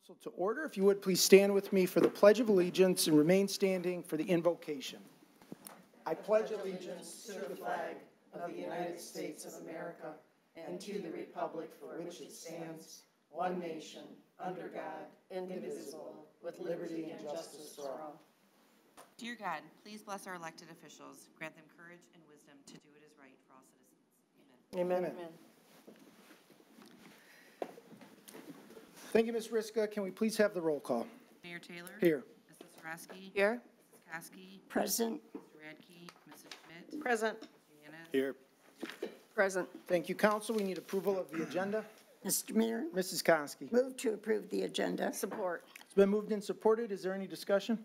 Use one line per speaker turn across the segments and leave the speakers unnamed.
Council to order. If you would please stand with me for the Pledge of Allegiance and remain standing for the invocation. I pledge allegiance to the flag of the United States of America and to the republic for which it stands, one nation, under God, indivisible, with liberty and justice for all.
Dear God, please bless our elected officials. Grant them courage and wisdom to do what is right for all citizens. Amen.
Amen. Amen. Thank you, Ms. Riska. Can we please have the roll call?
Mayor Taylor?
Here.
Mrs. Sarowski?
Here.
Mrs. Koski?
Present.
Mr. Radke? Mrs. Schmidt?
Present.
Janice?
Here.
Present.
Thank you, Council. We need approval of the agenda.
Mr. Mayor,
Mrs. Koski.
move to approve the agenda. Support.
It's been moved and supported. Is there any discussion?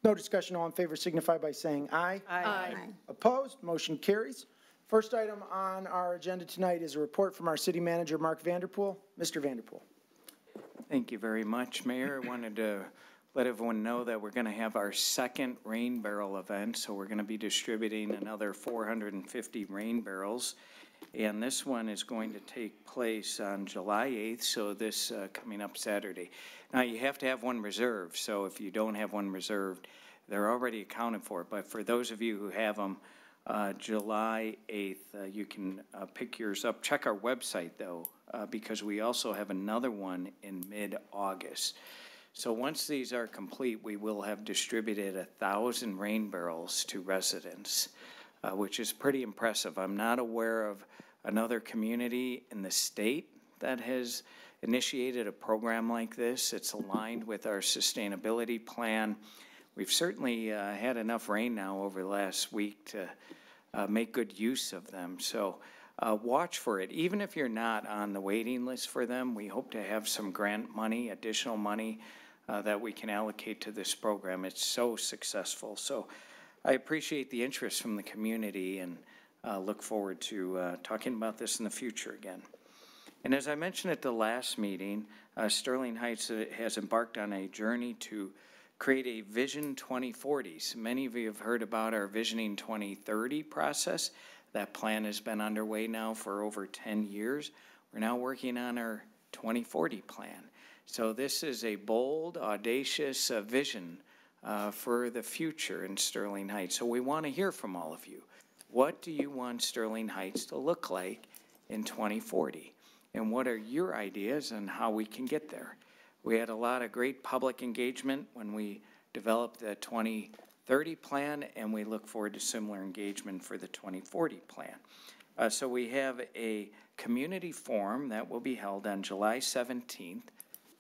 No discussion. All in favor signify by saying aye.
Aye.
Opposed? Motion carries. First item on our agenda tonight is a report from our city manager, Mark Vanderpool. Mr. Vanderpool.
Thank you very much, Mayor. I wanted to let everyone know that we're going to have our second rain barrel event. So we're going to be distributing another 450 rain barrels. And this one is going to take place on July 8th, so this coming up Saturday. Now, you have to have one reserved, so if you don't have one reserved, they're already accounted for. But for those of you who have them, July 8th, you can pick yours up. Check our website, though, because we also have another one in mid-August. So once these are complete, we will have distributed 1,000 rain barrels to residents, which is pretty impressive. I'm not aware of another community in the state that has initiated a program like this. It's aligned with our sustainability plan. We've certainly had enough rain now over the last week to make good use of them. So watch for it. Even if you're not on the waiting list for them, we hope to have some grant money, additional money that we can allocate to this program. It's so successful. So I appreciate the interest from the community and look forward to talking about this in the future again. And as I mentioned at the last meeting, Sterling Heights has embarked on a journey to create a Vision 2040. So many of you have heard about our Visioning 2030 process. That plan has been underway now for over 10 years. We're now working on our 2040 plan. So this is a bold, audacious vision for the future in Sterling Heights. So we want to hear from all of you. What do you want Sterling Heights to look like in 2040? And what are your ideas on how we can get there? We had a lot of great public engagement when we developed the 2030 plan, and we look forward to similar engagement for the 2040 plan. So we have a community forum that will be held on July 17th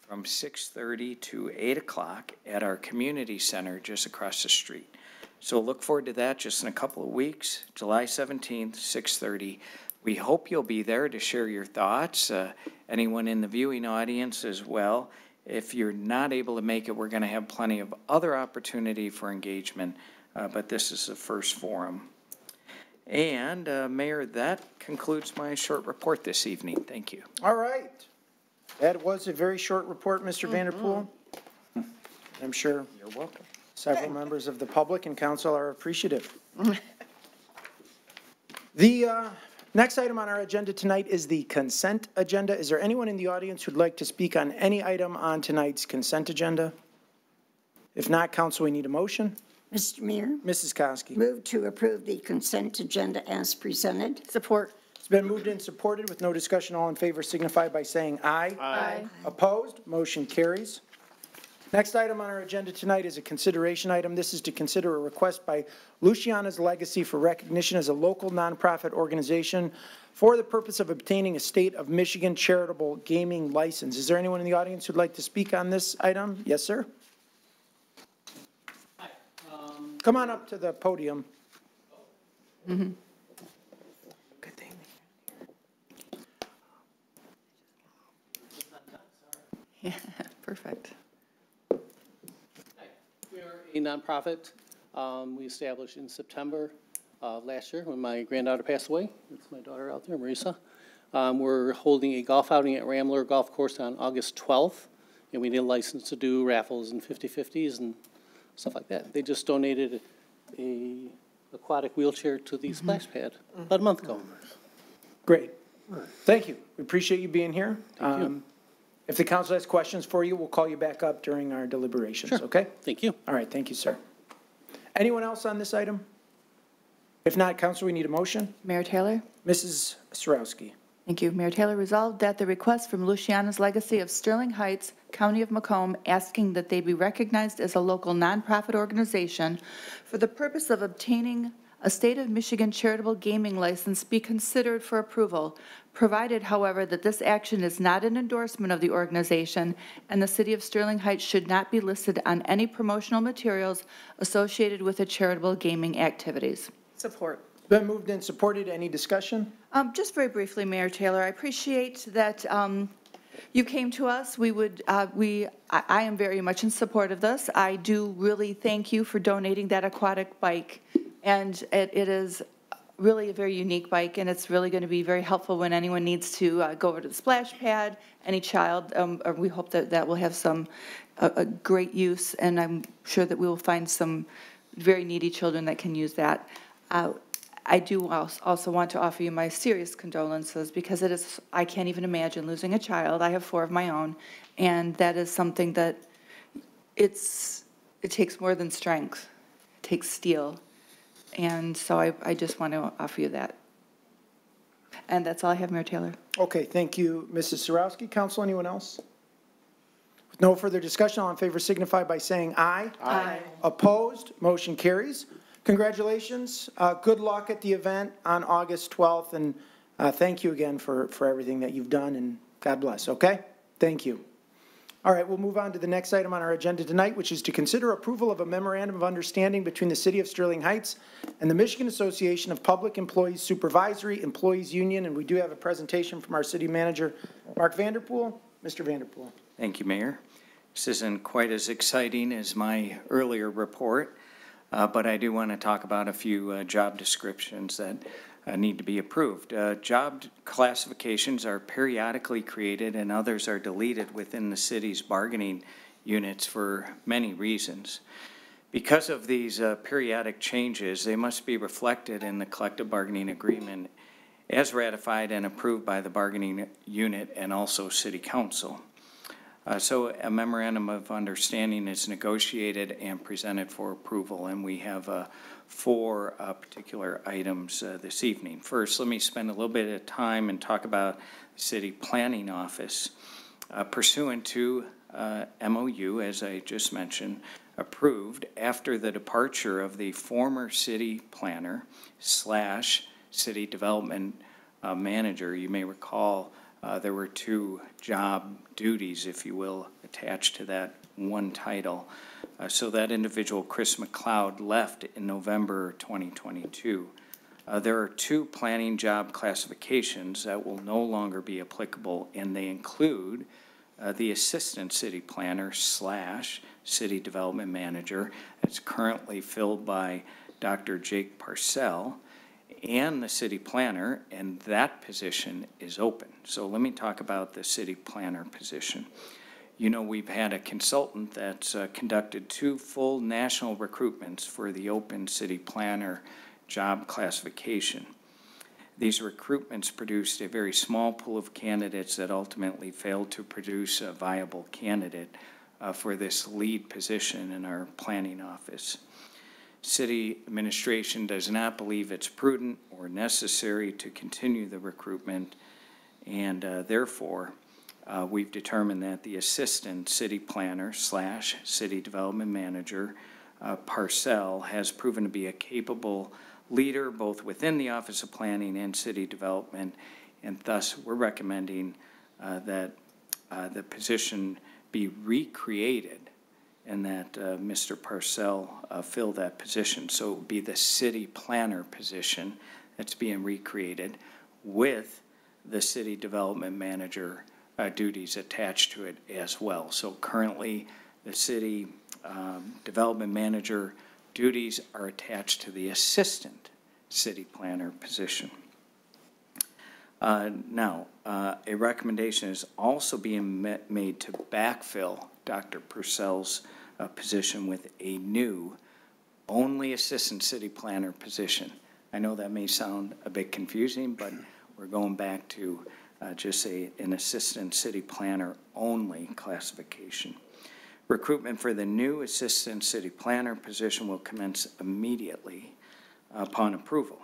from 6:30 to 8 o'clock at our community center just across the street. So look forward to that just in a couple of weeks, July 17th, 6:30. We hope you'll be there to share your thoughts, anyone in the viewing audience as well. If you're not able to make it, we're going to have plenty of other opportunity for engagement, but this is the first forum. And Mayor, that concludes my short report this evening. Thank you.
All right. That was a very short report, Mr. Vanderpool. I'm sure
You're welcome.
Several members of the public and council are appreciative. The next item on our agenda tonight is the consent agenda. Is there anyone in the audience who'd like to speak on any item on tonight's consent agenda? If not, council, we need a motion.
Mr. Mayor,
Mrs. Koski.
move to approve the consent agenda as presented. Support.
It's been moved and supported with no discussion. All in favor signify by saying aye.
Aye.
Opposed? Motion carries. Next item on our agenda tonight is a consideration item. This is to consider a request by Luciana's Legacy for recognition as a local nonprofit organization for the purpose of obtaining a state of Michigan charitable gaming license. Is there anyone in the audience who'd like to speak on this item? Yes, sir.
Hi.
Come on up to the podium.
Mm-hmm.
Good thing.
Yeah, perfect.
We are a nonprofit. We established in September of last year when my granddaughter passed away. That's my daughter out there, Marisa. We're holding a golf outing at Rambler Golf Course on August 12th, and we need a license to do raffles and 50-50s and stuff like that. They just donated a aquatic wheelchair to the splash pad about a month ago.
Great. Thank you. We appreciate you being here.
Thank you.
If the council has questions for you, we'll call you back up during our deliberations,
Sure.
okay?
Thank you.
All right, thank you, sir. Anyone else on this item? If not, council, we need a motion.
Mayor Taylor?
Mrs. Sarowski.
Thank you. Mayor Taylor resolved that the request from Luciana's Legacy of Sterling Heights, County of Macomb, asking that they be recognized as a local nonprofit organization for the purpose of obtaining a state of Michigan charitable gaming license be considered for approval, provided, however, that this action is not an endorsement of the organization and the city of Sterling Heights should not be listed on any promotional materials associated with the charitable gaming activities.
Support.
Been moved and supported. Any discussion?
Just very briefly, Mayor Taylor, I appreciate that you came to us. I am very much in support of this. I do really thank you for donating that aquatic bike. And it is really a very unique bike, and it's really going to be very helpful when anyone needs to go over to the splash pad, any child. We hope that that will have a great use, and I'm sure that we will find some very needy children that can use that. I do also want to offer you my serious condolences because I can't even imagine losing a child. I have 4 of my own, and that is something that it takes more than strength. It takes steel. And so I just want to offer you that. And that's all I have, Mayor Taylor.
Okay, thank you, Mrs. Sarowski. Council, anyone else? With no further discussion, all in favor signify by saying aye.
Aye.
Opposed? Motion carries. Congratulations. Good luck at the event on August 12th, and thank you again for everything that you've done, and God bless, okay? Thank you. All right, we'll move on to the next item on our agenda tonight, which is to consider approval of a memorandum of understanding between the City of Sterling Heights and the Michigan Association of Public Employees Supervisory Employees Union, and we do have a presentation from our city manager, Mark Vanderpool. Mr. Vanderpool.
Thank you, Mayor. This isn't quite as exciting as my earlier report, but I do want to talk about a few job descriptions that need to be approved. Job classifications are periodically created and others are deleted within the city's bargaining units for many reasons. Because of these periodic changes, they must be reflected in the collective bargaining agreement as ratified and approved by the bargaining unit and also City Council. So a memorandum of understanding is negotiated and presented for approval, and we have 4 particular items this evening. First, let me spend a little bit of time and talk about the City Planning Office. Pursuant to MOU, as I just mentioned, approved after the departure of the former city planner / city development manager. You may recall there were 2 job duties, if you will, attached to that one title. So that individual, Chris McLeod, left in November 2022. There are 2 planning job classifications that will no longer be applicable, and they include the assistant city planner / city development manager. It's currently filled by Dr. Jake Parcell, and the city planner, and that position is open. So let me talk about the city planner position. You know, we've had a consultant that's conducted 2 full national recruitments for the open city planner job classification. These recruitments produced a very small pool of candidates that ultimately failed to produce a viable candidate for this lead position in our planning office. City administration does not believe it's prudent or necessary to continue the recruitment, and therefore we've determined that the assistant city planner / city development manager, Parcell, has proven to be a capable leader both within the Office of Planning and City Development, and thus we're recommending that the position be recreated and that Mr. Parcell fill that position. So it would be the city planner position that's being recreated with the city development manager duties attached to it as well. So currently the city development manager duties are attached to the assistant city planner position. Now, a recommendation is also being made to backfill Dr. Purcell's position with a new only assistant city planner position. I know that may sound a bit confusing, but we're going back to just an assistant city planner only classification. Recruitment for the new assistant city planner position will commence immediately upon approval.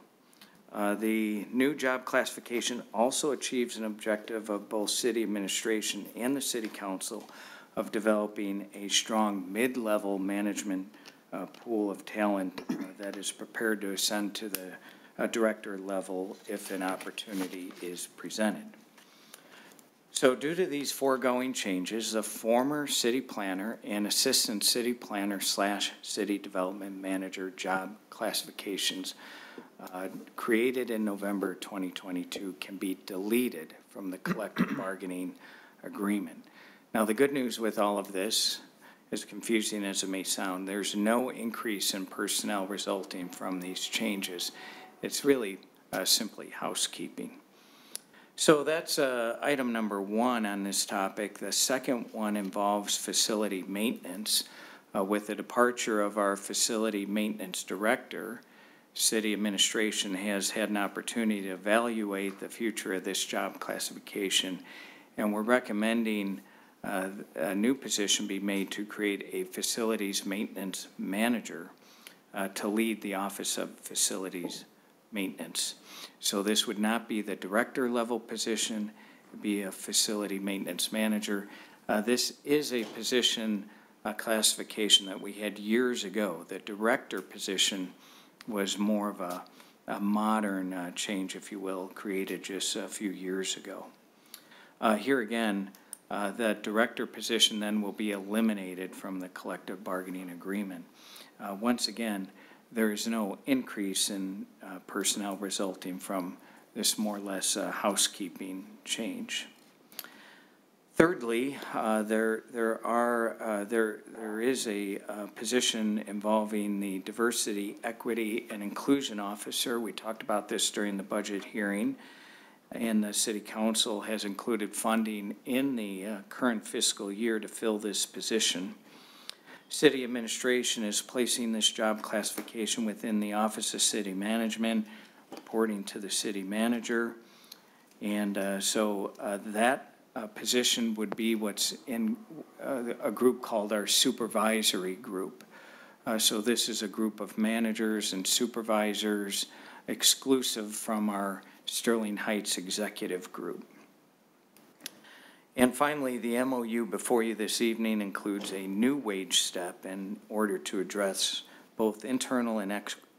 The new job classification also achieves an objective of both city administration and the city council of developing a strong mid-level management pool of talent that is prepared to ascend to the director level if an opportunity is presented. So due to these foregoing changes, the former city planner and assistant city planner / city development manager job classifications created in November 2022 can be deleted from the collective bargaining agreement. Now, the good news with all of this, as confusing as it may sound, there's no increase in personnel resulting from these changes. It's really simply housekeeping. So that's item number 1 on this topic. The second one involves facility maintenance. With the departure of our facility maintenance director, city administration has had an opportunity to evaluate the future of this job classification, and we're recommending a new position be made to create a facilities maintenance manager to lead the Office of Facilities Maintenance. So this would not be the director level position, it would be a facility maintenance manager. This is a position classification that we had years ago. The director position was more of a modern change, if you will, created just a few years ago. Here again, the director position then will be eliminated from the collective bargaining agreement. Once again, there is no increase in personnel resulting from this more or less housekeeping change. Thirdly, there is a position involving the Diversity, Equity, and Inclusion Officer. We talked about this during the budget hearing, and the City Council has included funding in the current fiscal year to fill this position. City administration is placing this job classification within the Office of City Management, reporting to the city manager. And that position would be what's in a group called our supervisory group. So this is a group of managers and supervisors exclusive from our Sterling Heights executive group. And finally, the MOU before you this evening includes a new wage step in order to address both internal and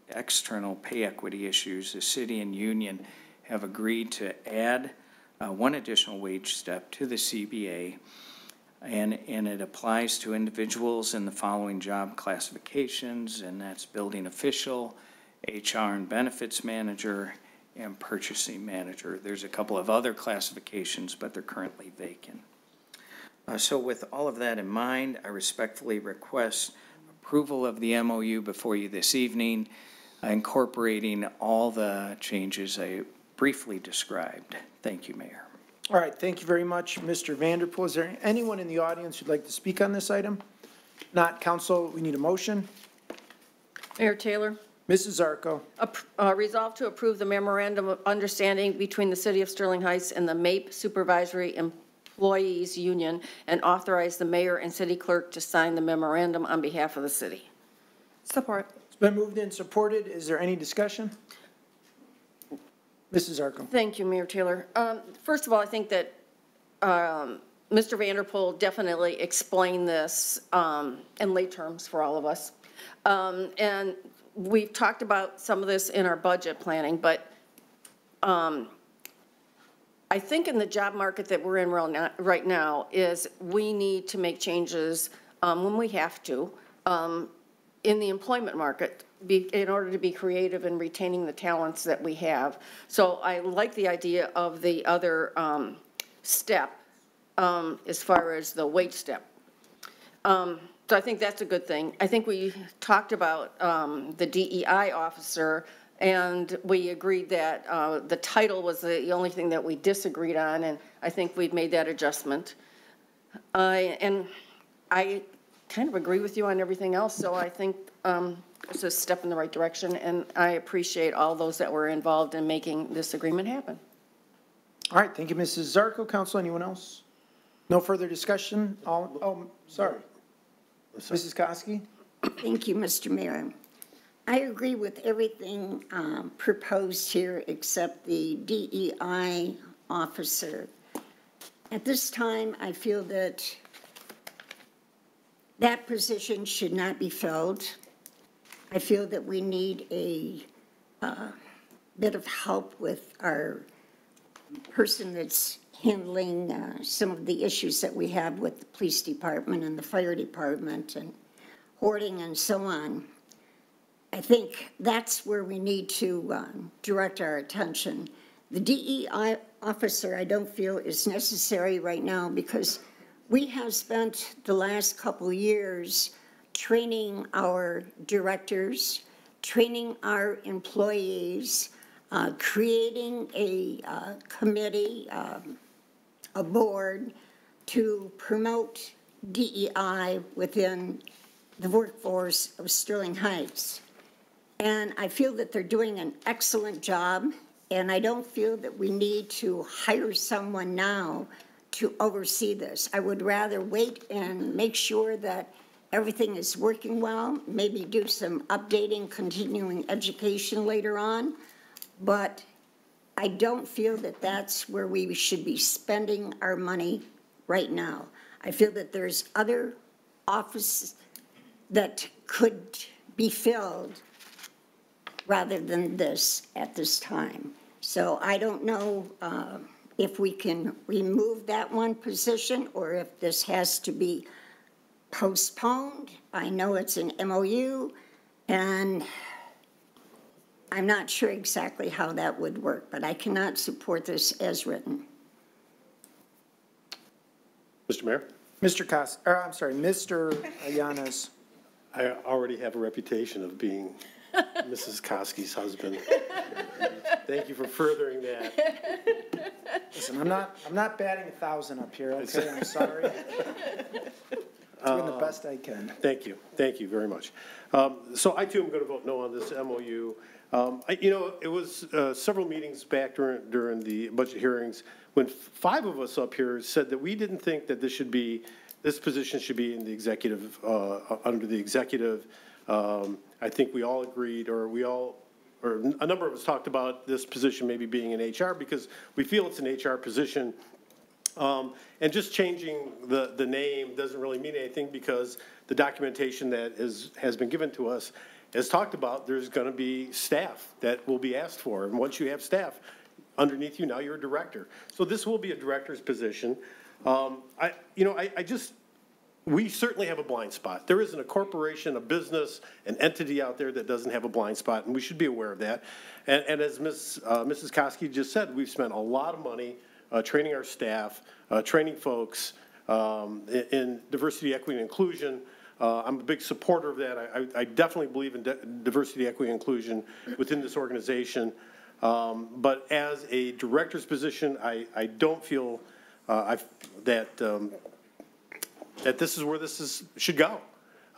external pay equity issues. The city and union have agreed to add one additional wage step to the CBA, and it applies to individuals in the following job classifications, and that's building official, HR and benefits manager, and purchasing manager. There's a couple of other classifications, but they're currently vacant. So with all of that in mind, I respectfully request approval of the MOU before you this evening, incorporating all the changes I briefly described. Thank you, Mayor.
All right, thank you very much, Mr. Vanderpool. Is there anyone in the audience who'd like to speak on this item? Not, council, we need a motion.
Mayor Taylor.
Mrs. Zarko.
Resolve to approve the memorandum of understanding between the City of Sterling Heights and the MAPE Supervisory Employees Union and authorize the mayor and city clerk to sign the memorandum on behalf of the city.
Support.
It's been moved and supported. Is there any discussion? Mrs. Zarko.
Thank you, Mayor Taylor. First of all, I think that Mr. Vanderpool definitely explained this in lay terms for all of us. And we've talked about some of this in our budget planning, but I think in the job market that we're in right now is we need to make changes when we have to in the employment market in order to be creative in retaining the talents that we have. So I like the idea of the other step as far as the wage step. So I think that's a good thing. I think we talked about the DEI officer, and we agreed that the title was the only thing that we disagreed on, and I think we've made that adjustment. And I kind of agree with you on everything else, so I think it's a step in the right direction, and I appreciate all those that were involved in making this agreement happen.
All right, thank you, Mrs. Zarko. Council, anyone else? No further discussion? Sorry. Mrs. Koski?
Thank you, Mr. Mayor. I agree with everything proposed here except the DEI officer. At this time, I feel that that position should not be filled. I feel that we need a bit of help with our person that's handling some of the issues that we have with the police department and the fire department and hoarding and so on. I think that's where we need to direct our attention. The DEI officer, I don't feel is necessary right now because we have spent the last couple of years training our directors, training our employees, creating a committee, a board to promote DEI within the workforce of Sterling Heights. And I feel that they're doing an excellent job, and I don't feel that we need to hire someone now to oversee this. I would rather wait and make sure that everything is working well, maybe do some updating, continuing education later on, but I don't feel that that's where we should be spending our money right now. I feel that there's other offices that could be filled rather than this at this time. So I don't know if we can remove that one position or if this has to be postponed. I know it's an MOU, and I'm not sure exactly how that would work, but I cannot support this as written.
Mr. Mayor?
Mr. Ayanas.
I already have a reputation of being Mrs. Koski's husband. Thank you for furthering that.
Listen, I'm not batting 1,000 up here, okay? I'm sorry. Doing the best I can.
Thank you very much. So I too am going to vote no on this MOU. It was several meetings back during the budget hearings when 5 of us up here said that we didn't think that this position should be in the executive, under the executive. I think we all agreed, or a number of us talked about this position maybe being in HR because we feel it's an HR position. And just changing the name doesn't really mean anything because the documentation that has been given to us has talked about there's going to be staff that will be asked for. And once you have staff underneath you, now you're a director. So this will be a director's position. We certainly have a blind spot. There isn't a corporation, a business, an entity out there that doesn't have a blind spot, and we should be aware of that. And as Mrs. Koski just said, we've spent a lot of money training our staff, training folks in diversity, equity, and inclusion. I'm a big supporter of that. I definitely believe in diversity, equity, and inclusion within this organization. But as a director's position, I don't feel that this is where should go.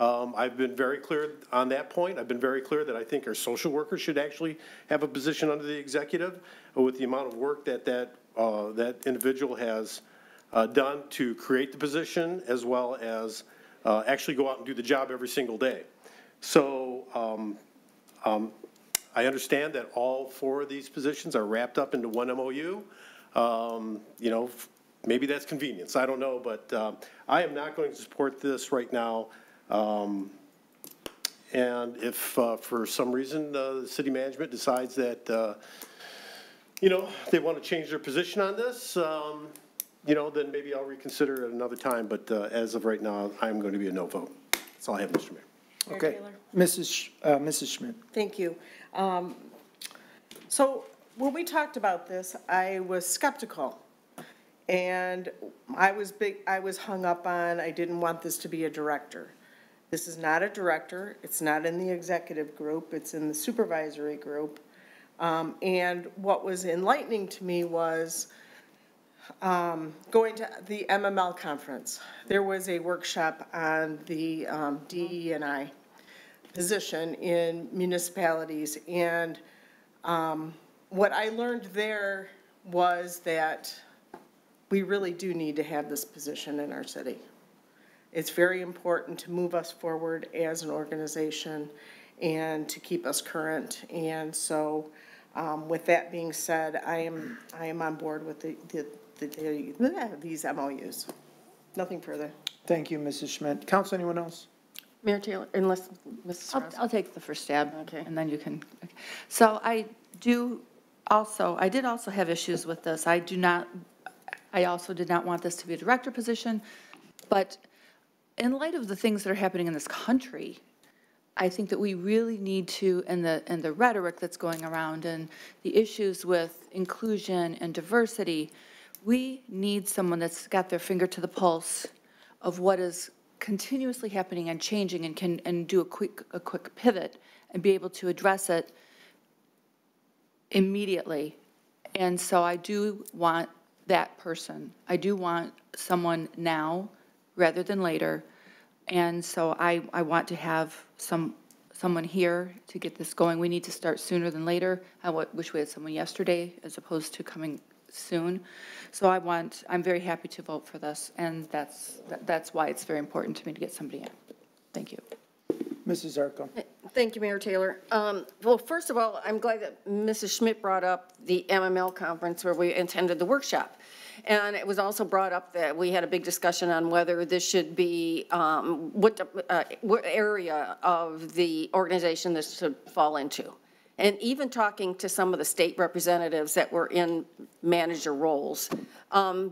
I've been very clear on that point. I've been very clear that I think our social workers should actually have a position under the executive with the amount of work that individual has done to create the position as well as actually go out and do the job every single day. So I understand that all 4 of these positions are wrapped up into one MOU. Maybe that's convenience. I don't know, but I am not going to support this right now. And if for some reason the city management decides that, they want to change their position on this, then maybe I'll reconsider at another time. But as of right now, I'm going to be a no vote. That's all I have, Mr. Mayor.
Okay. Mrs. Schmidt.
Thank you. So when we talked about this, I was skeptical. And I was hung up on, I didn't want this to be a director. This is not a director. It's not in the executive group. It's in the supervisory group. And what was enlightening to me was going to the MML conference. There was a workshop on the DE&I position in municipalities. And what I learned there was that we really do need to have this position in our city. It's very important to move us forward as an organization and to keep us current. And so, with that being said, I am on board with these MOUs. Nothing further.
Thank you, Mrs. Schmidt. Council, anyone else?
Mayor Taylor, unless Mrs. Strauss.
I'll take the first stab.
Okay.
And then you can. Okay. So I did also have issues with this. I also did not want this to be a director position, but in light of the things that are happening in this country, I think that we really need to, and the rhetoric that's going around and the issues with inclusion and diversity, we need someone that's got their finger to the pulse of what is continuously happening and changing and can do a quick pivot and be able to address it immediately. And so I do want that person. I do want someone now rather than later. And so I want to have someone here to get this going. We need to start sooner than later. I wish we had someone yesterday as opposed to coming soon. So I'm very happy to vote for this, and that's why it's very important to me to get somebody in. Thank you.
Mrs. Zarko.
Thank you, Mayor Taylor. Well, first of all, I'm glad that Mrs. Schmidt brought up the MML conference where we attended the workshop. And it was also brought up that we had a big discussion on whether this should be, what area of the organization this should fall into. And even talking to some of the state representatives that were in manager roles,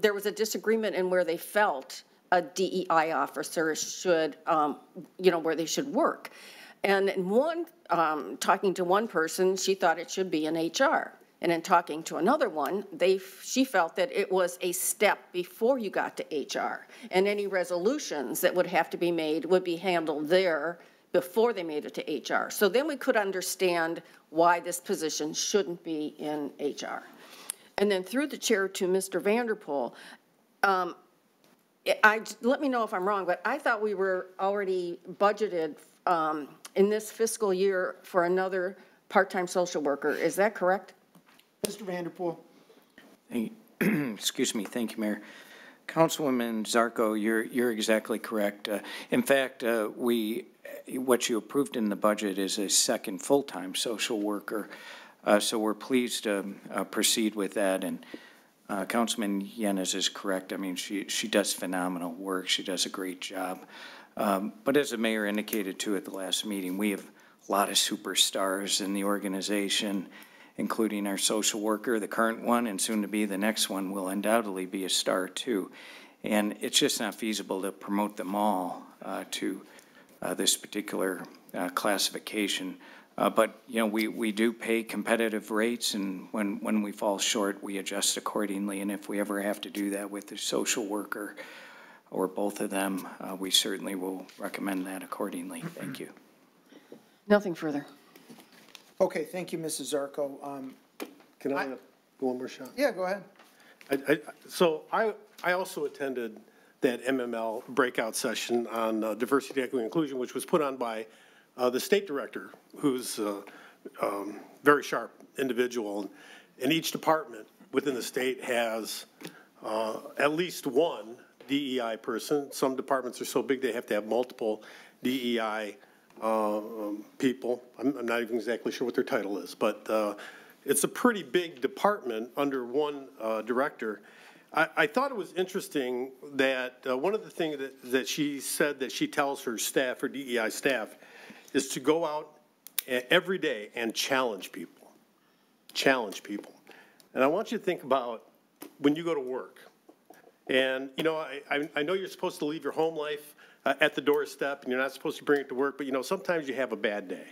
there was a disagreement in where they felt a DEI officer should, where they should work. And in talking to one person, she thought it should be in HR. And in talking to another one, she felt that it was a step before you got to HR. And any resolutions that would have to be made would be handled there before they made it to HR. So then we could understand why this position shouldn't be in HR. And then through the chair to Mr. Vanderpool, let me know if I'm wrong, but I thought we were already budgeted in this fiscal year for another part-time social worker. Is that correct?
Mr. Vanderpool.
Excuse me. Thank you, Mayor. Councilwoman Zarko, you're exactly correct. In fact, what you approved in the budget is a second full-time social worker. So we're pleased to proceed with that. And Councilman Yenes is correct. I mean, she does phenomenal work. She does a great job. But as the mayor indicated too at the last meeting, we have a lot of superstars in the organization, including our social worker. The current one and soon to be the next one will undoubtedly be a star too. And it's just not feasible to promote them all to this particular classification. But, you know, we do pay competitive rates, and when we fall short, we adjust accordingly. And if we ever have to do that with the social worker or both of them, we certainly will recommend that accordingly. Thank you.
Nothing further.
Okay, thank you, Mrs. Zarko.
Can I go one more shot?
Yeah, go ahead.
So I also attended that MML breakout session on diversity, equity, and inclusion, which was put on by the state director, who's a very sharp individual. And each department within the state has at least one DEI person. Some departments are so big they have to have multiple DEI people. I'm not even exactly sure what their title is, but it's a pretty big department under one director. I thought it was interesting that one of the things that she said that she tells her staff, her DEI staff, is to go out every day and challenge people. Challenge people. And I want you to think about when you go to work. And, you know, I know you're supposed to leave your home life at the doorstep, and you're not supposed to bring it to work, but, you know, sometimes you have a bad day.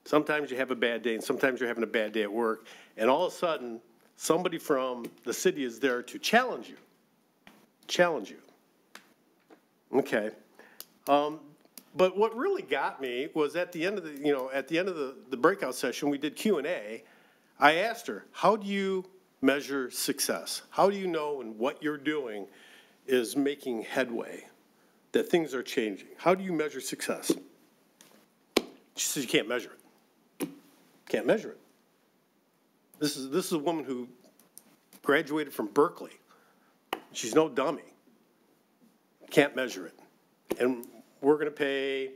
Sometimes you have a bad day, and sometimes you're having a bad day at work, and all of a sudden, somebody from the city is there to challenge you. Challenge you. Okay. But what really got me was at the end of the breakout session, we did Q&A. I asked her, how do you measure success? How do you know when what you're doing is making headway, that things are changing? How do you measure success? She says you can't measure it. Can't measure it. This is a woman who graduated from Berkeley. She's no dummy. Can't measure it. And we're going to pay,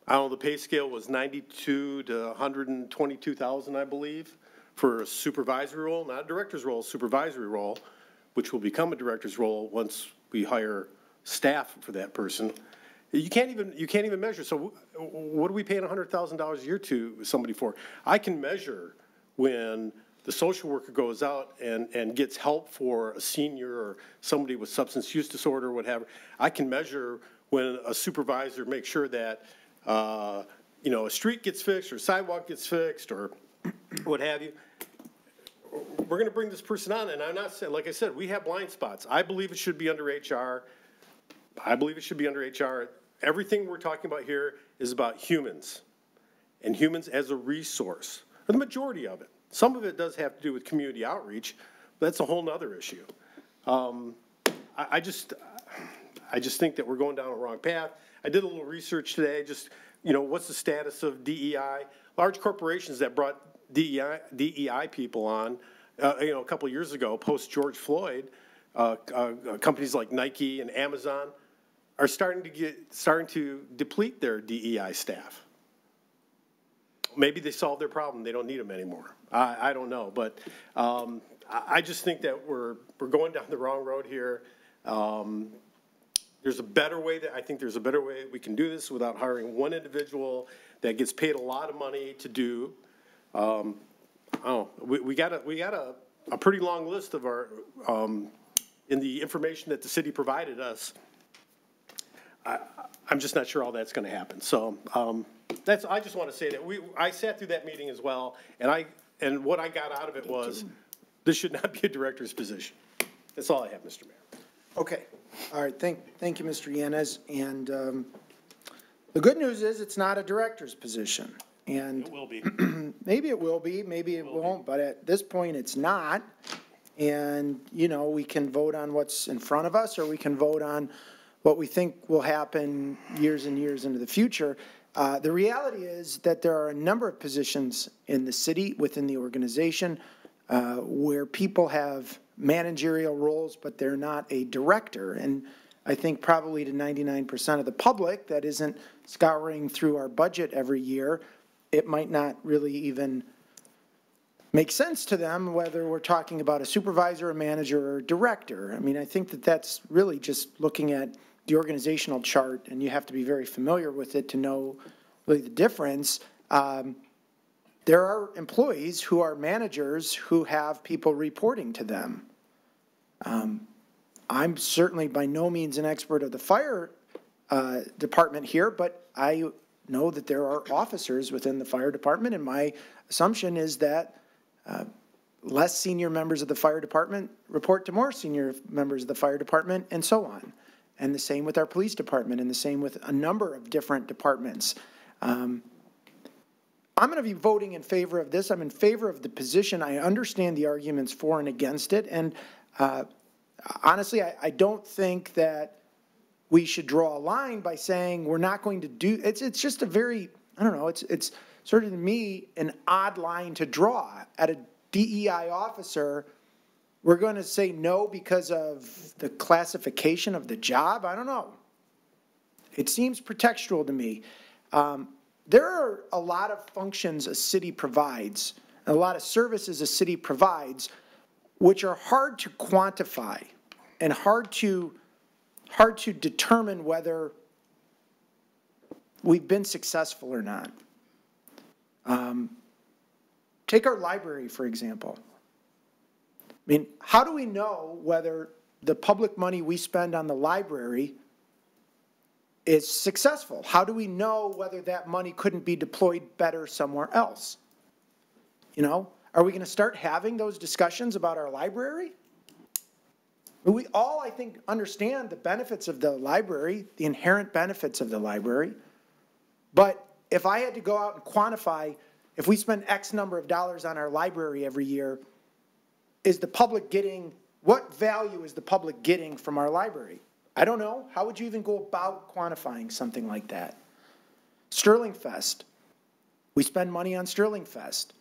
I don't know, the pay scale was 92 to 122,000, I believe, for a supervisory role, not a director's role, supervisory role, which will become a director's role once we hire staff for that person. You can't even measure. So what are we paying $100,000 a year to somebody for? I can measure when the social worker goes out and gets help for a senior or somebody with substance use disorder or whatever. I can measure when a supervisor makes sure that, you know, a street gets fixed or a sidewalk gets fixed or what have you. We're going to bring this person on, and I'm not saying, like I said, we have blind spots. I believe it should be under HR. I believe it should be under HR. Everything we're talking about here is about humans and humans as a resource, for the majority of it. Some of it does have to do with community outreach, but that's a whole nother issue. I just think that we're going down a wrong path. I did a little research today, just, you know, what's the status of DEI? Large corporations that brought DEI people on, you know, a couple of years ago, post George Floyd, companies like Nike and Amazon are starting to deplete their DEI staff. Maybe they solved their problem. They don't need them anymore. I don't know, but I just think that we're going down the wrong road here. There's a better way I think there's a better way we can do this without hiring one individual that gets paid a lot of money to do. We got a pretty long list of our in the information that the city provided us. I'm just not sure all that's going to happen. So I just want to say that I sat through that meeting as well, and what I got out of it was this should not be a director's position. That's all I have, Mr. Mayor.
Okay. All right. Thank you, Mr. Yanez. And the good news is it's not a director's position. And
It will be.
maybe it will be, maybe it won't, but at this point it's not. And, you know, we can vote on what's in front of us, or we can vote on what we think will happen years and years into the future. The reality is that there are a number of positions in the city, within the organization, where people have managerial roles, but they're not a director. And I think probably to 99% of the public that isn't scouring through our budget every year, it might not really even make sense to them whether we're talking about a supervisor, a manager, or a director. I mean, I think that that's really just looking at the organizational chart, and you have to be very familiar with it to know really the difference. There are employees who are managers who have people reporting to them. I'm certainly by no means an expert of the fire department here, but I know that there are officers within the fire department, and my assumption is that less senior members of the fire department report to more senior members of the fire department, and so on. And the same with our police department, and the same with a number of different departments. I'm going to be voting in favor of this. I'm in favor of the position. I understand the arguments for and against it. And honestly, I don't think that we should draw a line by saying we're not going to do, it's just a very, I don't know, it's sort of to me an odd line to draw. At a DEI officer, we're going to say no because of the classification of the job? I don't know. It seems pretextual to me. There are a lot of functions a city provides, a lot of services a city provides, which are hard to quantify and hard to determine whether we've been successful or not. Take our library, for example. I mean, how do we know whether the public money we spend on the library is successful? How do we know whether that money couldn't be deployed better somewhere else? You know, are we going to start having those discussions about our library? We all, I think, understand the benefits of the library, the inherent benefits of the library. But if I had to go out and quantify, if we spend X number of dollars on our library every year, is the public getting, what value is the public getting from our library? I don't know. How would you even go about quantifying something like that? Sterling Fest. We spend money on Sterling Fest.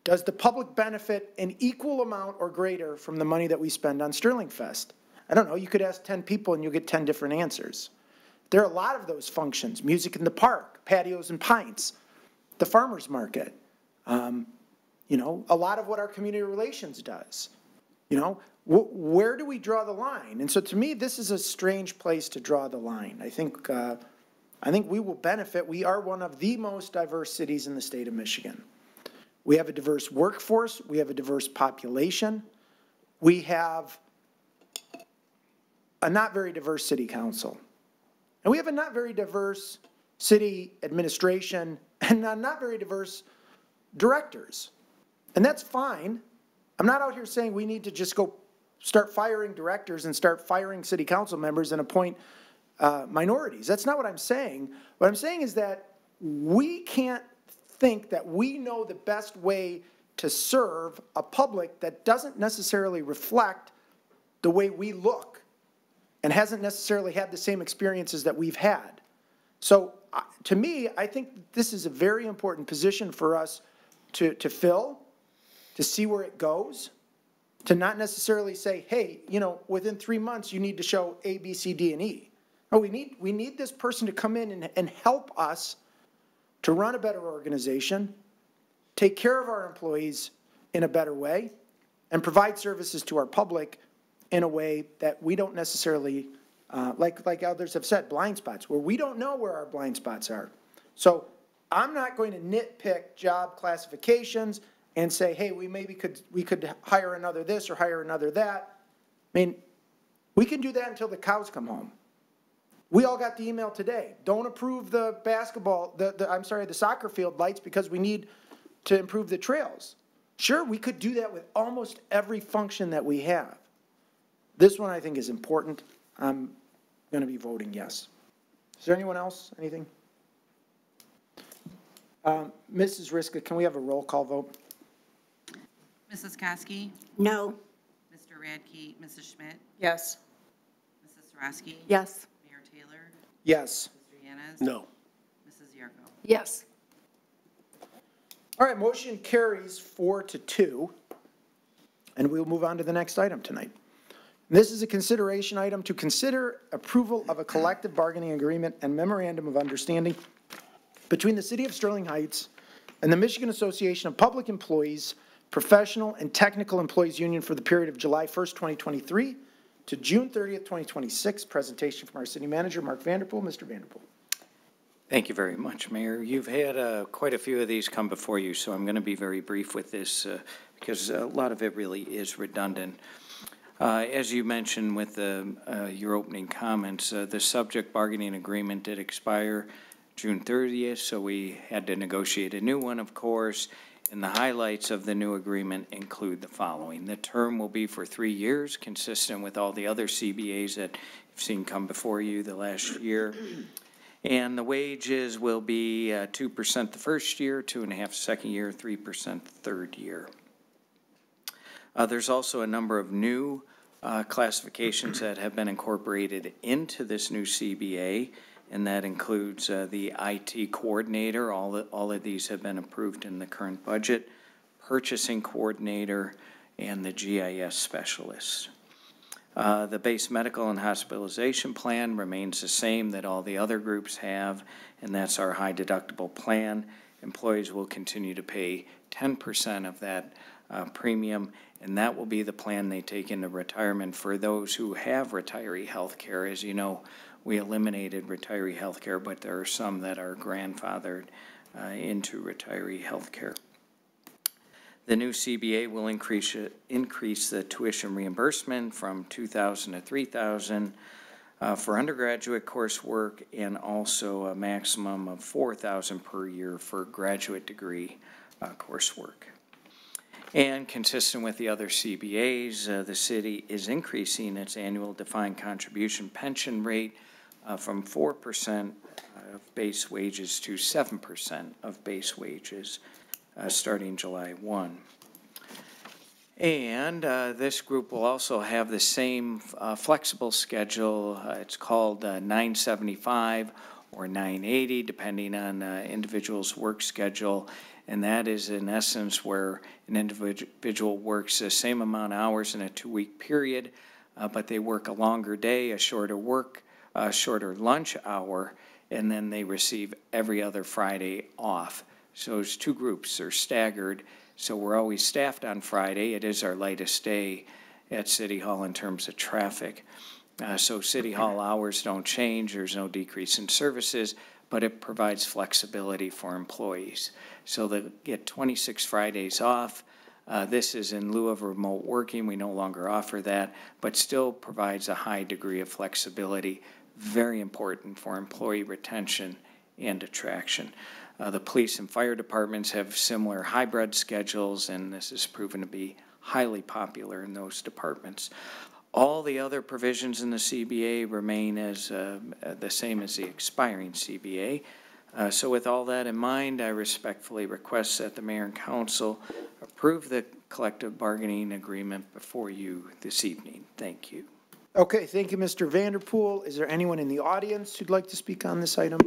Does the public benefit an equal amount or greater from the money that we spend on Sterling Fest? I don't know, you could ask 10 people and you'll get 10 different answers. There are a lot of those functions: music in the park, patios and pints, the farmer's market, you know, a lot of what our community relations does. You know, where do we draw the line? And so to me, this is a strange place to draw the line. I think we will benefit. We are one of the most diverse cities in the state of Michigan. We have a diverse workforce. We have a diverse population. We have a not very diverse city council. And we have a not very diverse city administration and not very diverse directors. And that's fine. I'm not out here saying we need to just go start firing directors and start firing city council members and appoint minorities. That's not what I'm saying. What I'm saying is that we can't think that we know the best way to serve a public that doesn't necessarily reflect the way we look and hasn't necessarily had the same experiences that we've had. So to me, I think this is a very important position for us to fill, to see where it goes, to not necessarily say, hey, you know, within 3 months you need to show A, B, C, D, and E. No, we need this person to come in and help us to run a better organization, take care of our employees in a better way, and provide services to our public in a way that we don't necessarily, like others have said, blind spots, where we don't know where our blind spots are. So I'm not going to nitpick job classifications and say, hey, we could hire another this or hire another that. I mean, we can do that until the cows come home. We all got the email today. Don't approve the the soccer field lights because we need to improve the trails. Sure, we could do that with almost every function that we have. This one I think is important. I'm going to be voting yes. Is there anyone else? Anything? Mrs. Riska, can we have a roll call vote?
Mrs. Kosky,
No.
Mr. Radke, Mrs. Schmidt,
Yes.
Mrs. Sarowski.
Yes.
Mayor Taylor,
Yes.
Mr. Yanes.
No.
Mrs. Yarko.
Yes.
All right, motion carries 4-2. And we'll move on to the next item tonight. This is a consideration item to consider approval of a collective bargaining agreement and memorandum of understanding between the City of Sterling Heights and the Michigan Association of Public Employees, Professional and Technical Employees Union for the period of July 1st, 2023 to June 30th, 2026. Presentation from our city manager, Mark Vanderpool. Mr. Vanderpool.
Thank you very much, Mayor. You've had quite a few of these come before you, so I'm going to be very brief with this because a lot of it really is redundant. As you mentioned with your opening comments, the subject bargaining agreement did expire June 30th, so we had to negotiate a new one, of course. And the highlights of the new agreement include the following. The term will be for 3 years, consistent with all the other CBAs that you've seen come before you the last year. And the wages will be 2% the first year, 2.5% second year, 3% third year. There's also a number of new classifications that have been incorporated into this new CBA, and that includes the IT coordinator. All of these have been approved in the current budget, purchasing coordinator, and the GIS specialist. The base medical and hospitalization plan remains the same that all the other groups have, and that's our high deductible plan. Employees will continue to pay 10% of that premium, and that will be the plan they take into retirement for those who have retiree health care. As you know, we eliminated retiree health care, but there are some that are grandfathered into retiree health care. The new CBA will increase the tuition reimbursement from $2,000 to $3,000 for undergraduate coursework, and also a maximum of $4,000 per year for graduate degree coursework. And consistent with the other CBAs, the city is increasing its annual defined contribution pension rate from 4% of base wages to 7% of base wages starting July 1. And this group will also have the same flexible schedule. It's called 975 or 980, depending on individual's work schedule. And that is in essence where an individual works the same amount of hours in a 2-week period, but they work a longer day, a shorter lunch hour, and then they receive every other Friday off. So it's 2 groups, they're staggered. So we're always staffed on Friday. It is our lightest day at City Hall in terms of traffic. So City Hall hours don't change, there's no decrease in services, but it provides flexibility for employees. So they get 26 Fridays off. This is in lieu of remote working. We no longer offer that, but still provides a high degree of flexibility, very important for employee retention and attraction. The police and fire departments have similar hybrid schedules, and this has proven to be highly popular in those departments. All the other provisions in the CBA remain as the same as the expiring CBA. So with all that in mind, I respectfully request that the mayor and council approve the collective bargaining agreement before you this evening. Thank you.
Okay, thank you, Mr. Vanderpool. Is there anyone in the audience who'd like to speak on this item?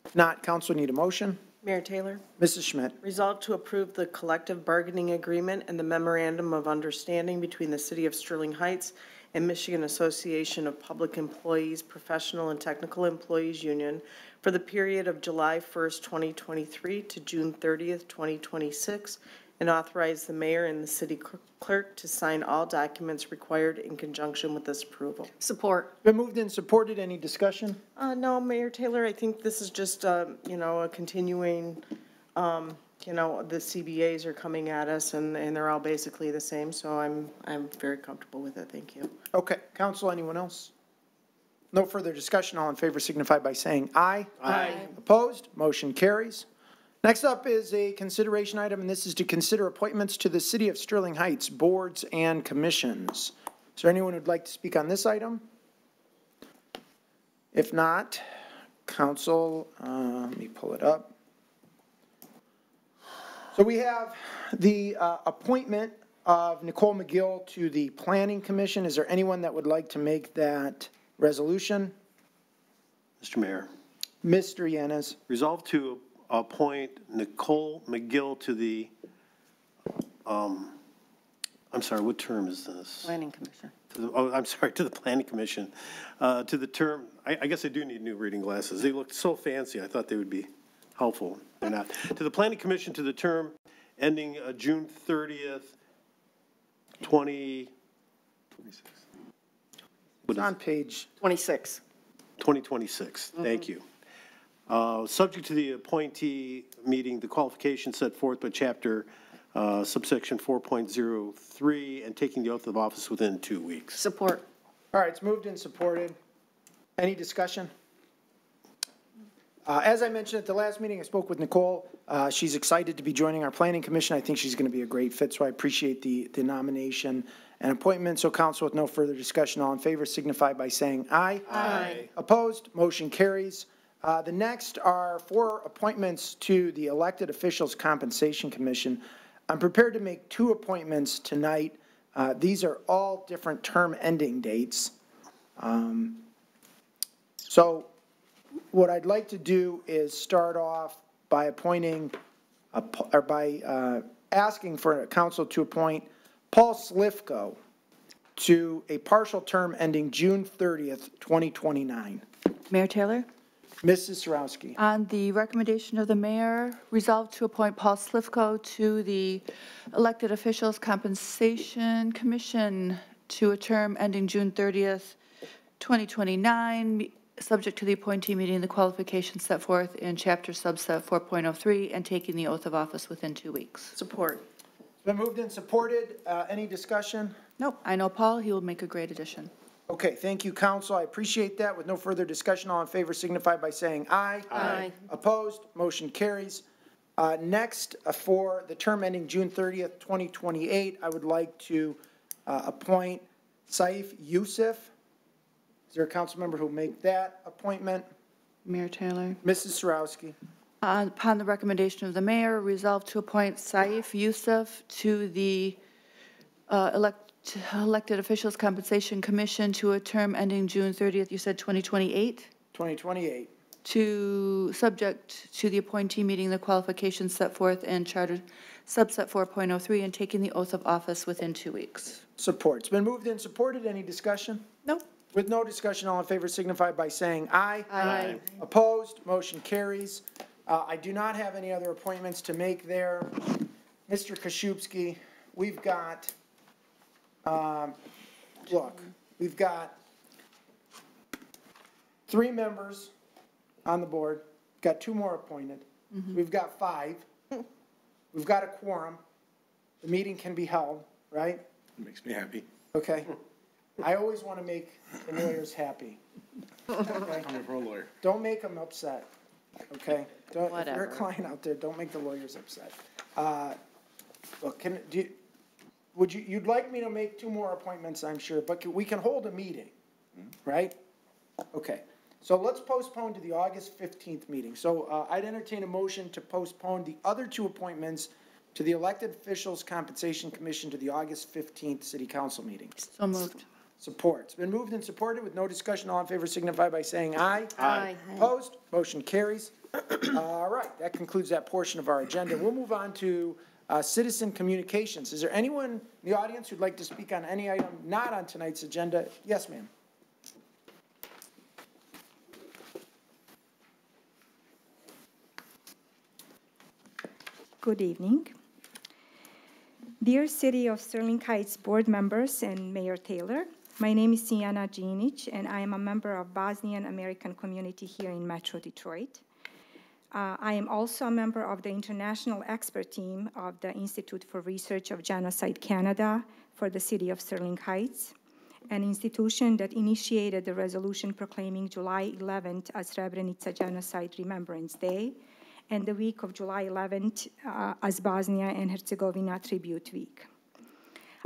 If not, council need a motion.
Mayor Taylor,
Mrs. Schmidt.
resolve to approve the collective bargaining agreement and the memorandum of understanding between the City of Sterling Heights and Michigan Association of Public Employees, Professional and Technical Employees Union for the period of July 1st, 2023 to June 30th, 2026, and authorize the mayor and the city clerk to sign all documents required in conjunction with this approval.
Support.
Been moved and supported. Any discussion?
No, Mayor Taylor, I think this is just, a continuing, the CBAs are coming at us and they're all basically the same, so I'm very comfortable with it. Thank you.
Okay, council, anyone else? No further discussion. All in favor signify by saying aye.
Aye.
Opposed? Motion carries. Next up is a consideration item, and this is to consider appointments to the City of Sterling Heights boards and commissions. Is there anyone who'd like to speak on this item? If not, council, let me pull it up. So we have the appointment of Nicole McGill to the Planning Commission. Is there anyone that would like to make that resolution?
Mr. Mayor,
Mr. Yanez.
resolve to appoint Nicole McGill to the, I'm sorry, what term is this?
Planning Commission.
To the Planning Commission, to the term, I guess I do need new reading glasses. They looked so fancy, I thought they would be helpful. They're not. To the Planning Commission to the term ending June 30th, 2026.
It's on page
26.
2026, thank you. Subject to the appointee meeting the qualifications set forth by chapter subsection 4.03 and taking the oath of office within 2 weeks.
Support.
All right, it's moved and supported. Any discussion? As I mentioned at the last meeting, I spoke with Nicole. She's excited to be joining our Planning Commission. I think she's going to be a great fit, so I appreciate the nomination and appointment. So council, with no further discussion, all in favor signify by saying aye.
Aye.
Opposed? Motion carries. The next are 4 appointments to the Elected Officials Compensation Commission. I'm prepared to make 2 appointments tonight. These are all different term ending dates. So what I'd like to do is start off by appointing, asking for a council to appoint Paul Slifko to a partial term ending June 30th, 2029.
Mayor Taylor?
Mrs. Sarowski.
On the recommendation of the mayor, resolved to appoint Paul Slifko to the Elected Officials Compensation Commission to a term ending June 30th, 2029, subject to the appointee meeting the qualifications set forth in chapter subset 4.03 and taking the oath of office within 2 weeks.
Support.
It's been moved and supported. Any discussion?
Nope, I know Paul, he will make a great addition.
Okay, thank you, council. I appreciate that. With no further discussion, all in favor signify by saying aye.
Aye.
Opposed? Motion carries. Next, for the term ending June 30th, 2028, I would like to appoint Saif Youssef. Is there a council member who will make that appointment?
Mayor Taylor?
Mrs. Sarowski.
Upon the recommendation of the mayor, resolved to appoint Saif Youssef to the Elected Officials Compensation Commission to a term ending June 30th, you said 2028?
2028.
subject to the appointee meeting the qualifications set forth in Charter subset 4.03 and taking the oath of office within 2 weeks.
Support. It's been moved and supported. Any discussion?
Nope.
With no discussion, all in favor signify by saying aye.
Aye.
Opposed, motion carries. I do not have any other appointments to make there. Mr. Koszubski, we've got, look, we've got 3 members on the board, got 2 more appointed. We've got 5. We've got a quorum. The meeting can be held, right?
It makes me happy.
Okay. I always want to make the lawyers happy. Okay?
I'm a lawyer.
Don't make them upset, okay? Don't, if you're
Whatever.
a client out there, don't make the lawyers upset. Look, you'd like me to make 2 more appointments, I'm sure, but we can hold a meeting, right? Okay, so let's postpone to the August 15th meeting. So I'd entertain a motion to postpone the other 2 appointments to the Elected Officials Compensation Commission to the August 15th City Council meeting.
So moved.
Support. It's been moved and supported with no discussion. All in favor signify by saying aye.
Aye.
Opposed? Motion carries. All right, that concludes that portion of our agenda. We'll move on to citizen communications. Is there anyone in the audience who'd like to speak on any item not on tonight's agenda? Yes, ma'am.
Good evening. Dear City of Sterling Heights board members and Mayor Taylor, my name is Sijana Djinic, and I am a member of Bosnian American community here in Metro Detroit. I am also a member of the international expert team of the Institute for Research of Genocide Canada for the City of Sterling Heights, an institution that initiated the resolution proclaiming July 11th as Srebrenica Genocide Remembrance Day, and the week of July 11th as Bosnia and Herzegovina Tribute Week.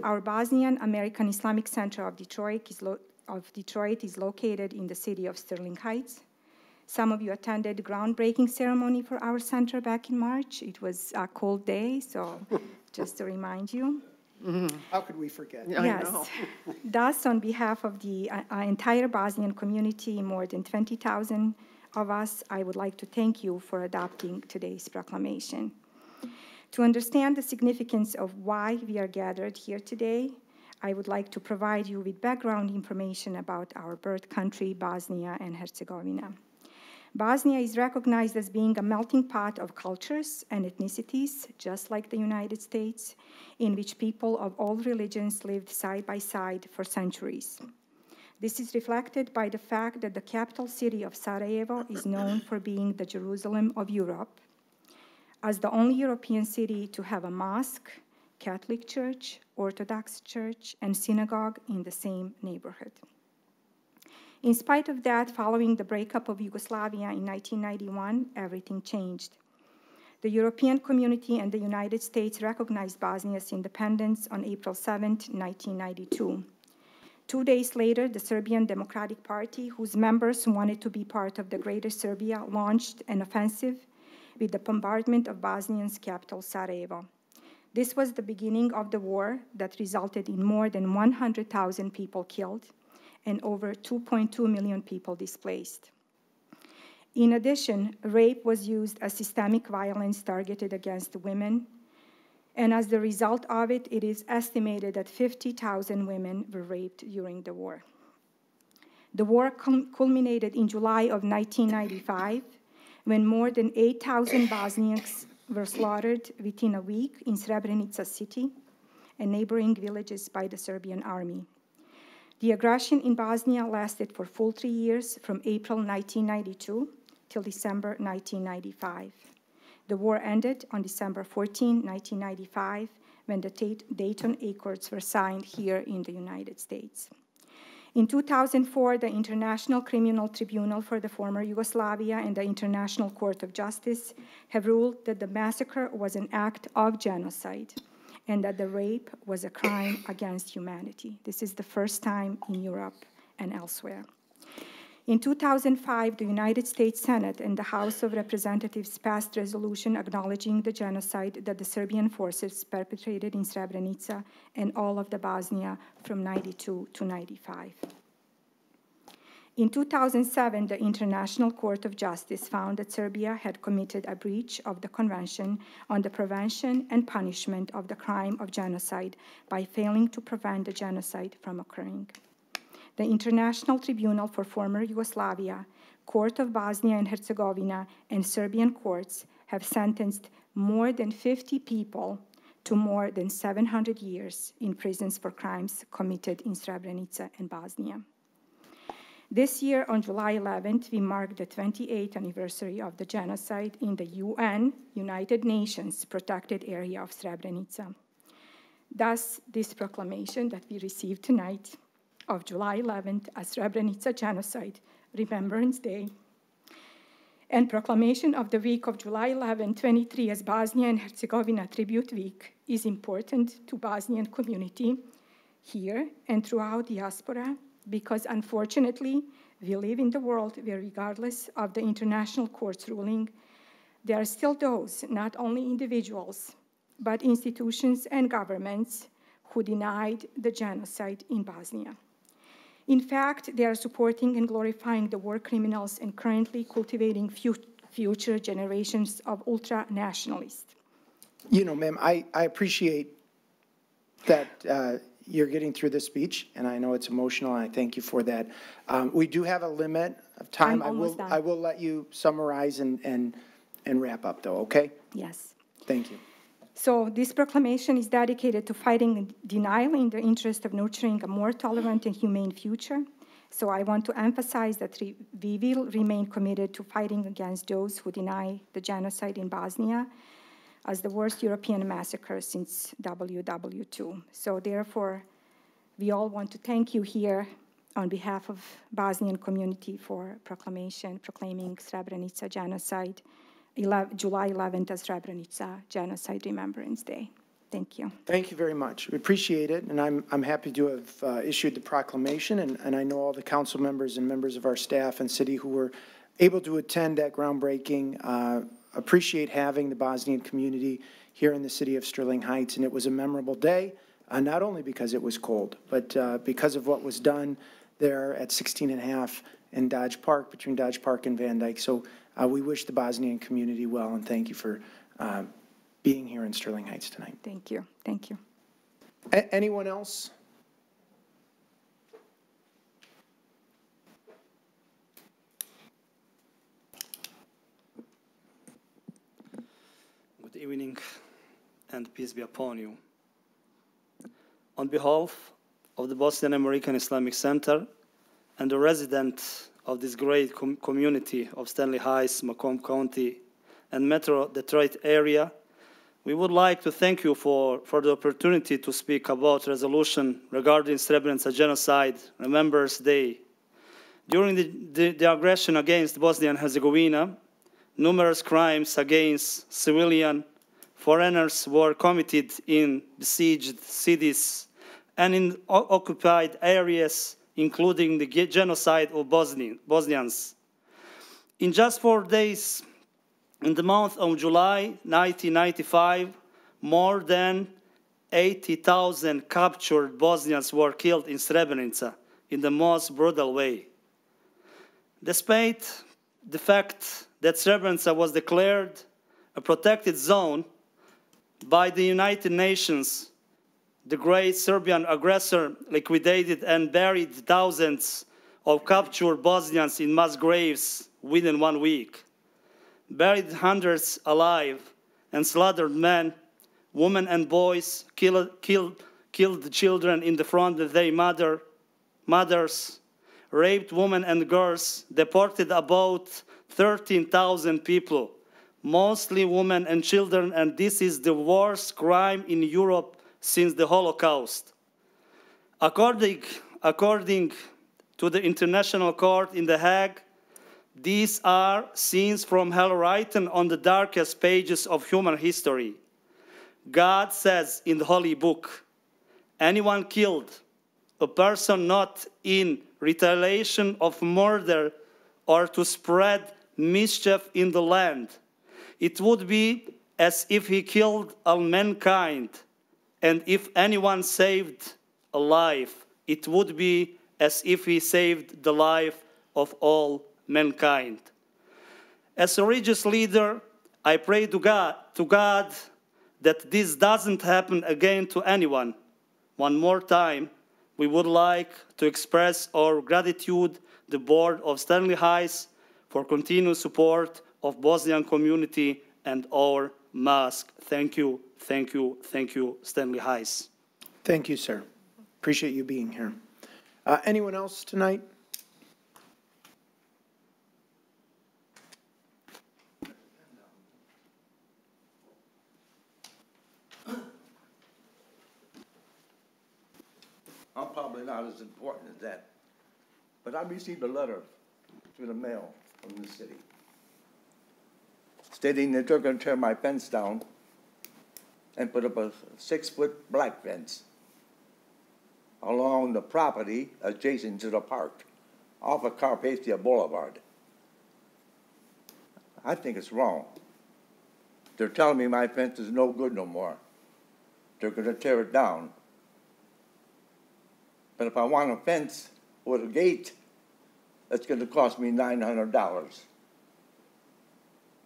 Our Bosnian American Islamic Center of Detroit is located in the city of Sterling Heights. Some of you attended the groundbreaking ceremony for our center back in March. It was a cold day, so just to remind you.
How could we forget?
Yes. Thus, on behalf of the entire Bosnian community, more than 20,000 of us, I would like to thank you for adopting today's proclamation. To understand the significance of why we are gathered here today, I would like to provide you with background information about our birth country, Bosnia and Herzegovina. Bosnia is recognized as being a melting pot of cultures and ethnicities, just like the United States, in which people of all religions lived side by side for centuries. This is reflected by the fact that the capital city of Sarajevo is known for being the Jerusalem of Europe, as the only European city to have a mosque, Catholic church, Orthodox church, and synagogue in the same neighborhood. In spite of that, following the breakup of Yugoslavia in 1991, everything changed. The European community and the United States recognized Bosnia's independence on April 7, 1992. 2 days later, the Serbian Democratic Party, whose members wanted to be part of the Greater Serbia, launched an offensive with the bombardment of Bosnia's capital, Sarajevo. This was the beginning of the war that resulted in more than 100,000 people killed and over 2.2 million people displaced. In addition, rape was used as systemic violence targeted against women, and as the result of it, it is estimated that 50,000 women were raped during the war. The war culminated in July of 1995, when more than 8,000 Bosniaks were slaughtered within a week in Srebrenica city and neighboring villages by the Serbian army. The aggression in Bosnia lasted for full 3 years, from April 1992 till December 1995. The war ended on December 14, 1995, when the Dayton Accords were signed here in the United States. In 2004, the International Criminal Tribunal for the former Yugoslavia and the International Court of Justice have ruled that the massacre was an act of genocide and that the rape was a crime against humanity. This is the first time in Europe and elsewhere. In 2005, the United States Senate and the House of Representatives passed a resolution acknowledging the genocide that the Serbian forces perpetrated in Srebrenica and all of the Bosnia from 92 to 95. In 2007, the International Court of Justice found that Serbia had committed a breach of the Convention on the Prevention and Punishment of the Crime of Genocide by failing to prevent the genocide from occurring. The International Tribunal for Former Yugoslavia, Court of Bosnia and Herzegovina, and Serbian courts have sentenced more than 50 people to more than 700 years in prisons for crimes committed in Srebrenica and Bosnia. This year, on July 11th, we mark the 28th anniversary of the genocide in the UN, United Nations, protected area of Srebrenica. Thus, this proclamation that we received tonight of July 11th as Srebrenica Genocide Remembrance Day, and proclamation of the week of July 11, 23 as Bosnia and Herzegovina Tribute Week is important to Bosnian community here and throughout diaspora, because unfortunately, we live in the world where regardless of the international court's ruling, there are still those, not only individuals, but institutions and governments who denied the genocide in Bosnia. In fact, they are supporting and glorifying the war criminals and currently cultivating future generations of ultra-nationalists.
You know, ma'am, I appreciate that you're getting through this speech, and I know it's emotional, and I thank you for that. We do have a limit of time.
I'm almost done.
I will let you summarize and wrap up, though, okay?
Yes.
Thank you.
So this proclamation is dedicated to fighting denial in the interest of nurturing a more tolerant and humane future. So I want to emphasize that we will remain committed to fighting against those who deny the genocide in Bosnia as the worst European massacre since WW2. So therefore, we all want to thank you here on behalf of Bosnian community for proclaiming Srebrenica genocide, July 11th as Srebrenica Genocide Remembrance Day. Thank you.
Thank you very much. We appreciate it, and I'm happy to have issued the proclamation, and I know all the council members and members of our staff and city who were able to attend that groundbreaking. Appreciate having the Bosnian community here in the city of Sterling Heights, and it was a memorable day, not only because it was cold, but because of what was done there at 16.5 in Dodge Park, between Dodge Park and Van Dyke. So we wish the Bosnian community well, and thank you for being here in Sterling Heights tonight.
Thank you. Thank you.
Anyone else?
Good evening, and peace be upon you. On behalf of the Bosnian American Islamic Center and the residents of this great community of Stanley Heights, Macomb County, and Metro Detroit area, we would like to thank you for the opportunity to speak about resolution regarding Srebrenica Genocide Remembrance Day. During the aggression against Bosnia and Herzegovina, numerous crimes against civilian foreigners were committed in besieged cities and in occupied areas, including the genocide of Bosnians. In just 4 days, in the month of July 1995, more than 80,000 captured Bosnians were killed in Srebrenica in the most brutal way. Despite the fact that Srebrenica was declared a protected zone by the United Nations, the great Serbian aggressor liquidated and buried thousands of captured Bosnians in mass graves within 1 week, buried hundreds alive, and slaughtered men, women, and boys, killed children in the front of their mothers, raped women and girls, deported about 13,000 people, mostly women and children, and this is the worst crime in Europe since the Holocaust. According to the International Court in The Hague, these are scenes from hell written on the darkest pages of human history. God says in the Holy Book, anyone killed, a person not in retaliation of murder or to spread mischief in the land, it would be as if he killed all mankind. And if anyone saved a life, it would be as if he saved the life of all mankind. As a religious leader, I pray to God that this doesn't happen again to anyone. One more time, we would like to express our gratitude to the board of Stanley Heights for continued support of Bosnian community and our mosque. Thank you, thank you, thank you, Stanley Heights.
Thank you, sir. Appreciate you being here. Anyone else tonight?
I'm probably not as important as that, but I received a letter through the mail from the city stating that they're going to tear my fence down and put up a 6-foot black fence along the property adjacent to the park off of Carpathia Boulevard. I think it's wrong. They're telling me my fence is no good no more. They're going to tear it down. But if I want a fence with a gate, that's going to cost me $900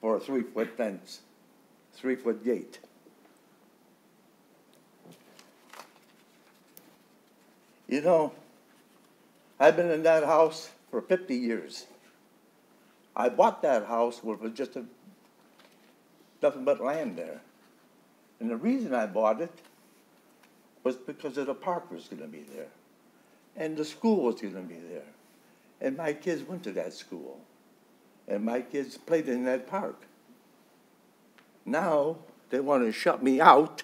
for a 3-foot fence, 3-foot gate. You know, I've been in that house for 50 years. I bought that house where it was just nothing but land there. And the reason I bought it was because of the park was going to be there. And the school was going to be there. And my kids went to that school. And my kids played in that park. Now, they want to shut me out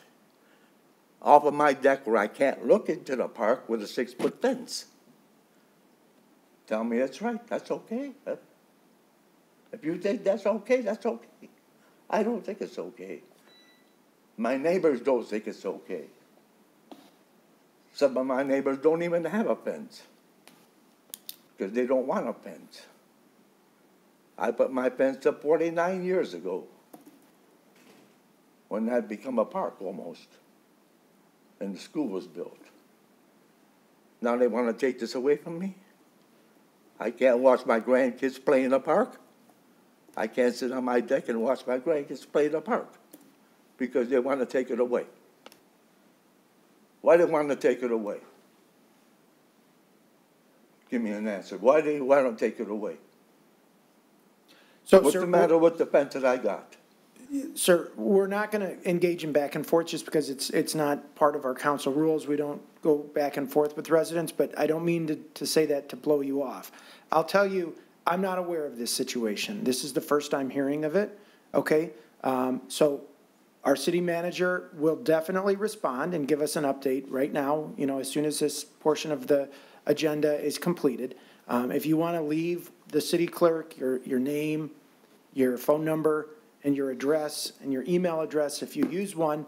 off of my deck where I can't look into the park with a 6-foot fence. Tell me that's right, that's okay. If you think that's okay, that's okay. I don't think it's okay. My neighbors don't think it's okay. Some of my neighbors don't even have a fence because they don't want a fence. I put my fence up 49 years ago when that became a park almost, and the school was built. Now they want to take this away from me? I can't watch my grandkids play in the park. I can't sit on my deck and watch my grandkids play in the park because they want to take it away. Why do they want to take it away? Give me an answer. Why don't they take it away?
So,
What's
sir,
the matter with the fence that I got?
Sir, we're not going to engage in back and forth just because it's not part of our council rules. We don't go back and forth with residents, but I don't mean to say that to blow you off. I'll tell you, I'm not aware of this situation. This is the first I'm hearing of it, okay? So our city manager will definitely respond and give us an update right now, you know, as soon as this portion of the agenda is completed. If you want to leave the city clerk, your name, your phone number, and your address and your email address, if you use one,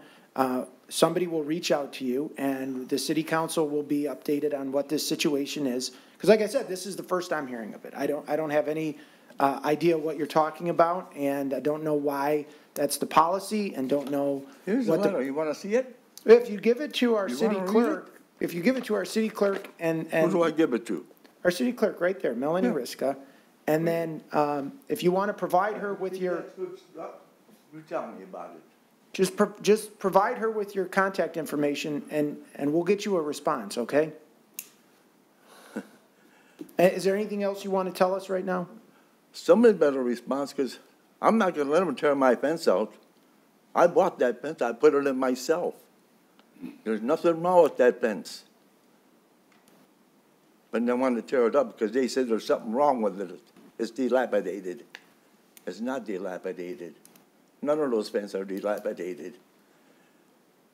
somebody will reach out to you and the city council will be updated on what this situation is. Because like I said, this is the first I'm hearing of it. I don't have any idea what you're talking about, and I don't know why that's the policy, and don't know.
Here's the letter. You want to see it?
If you give it to our city
wanna read
clerk, if you give it to our city clerk and
Who do I give it to?
our city clerk right there, Melanie Riska, and then if you want to provide her with your,
You tell me about it.
just provide her with your contact information, and we'll get you a response, okay? Is there anything else you want to tell us right now?
Somebody better respond, because I'm not going to let them tear my fence out. I bought that fence. I put it in myself. There's nothing wrong with that fence. But they want to tear it up because they said there's something wrong with it. It's dilapidated. It's not dilapidated. None of those fences are dilapidated.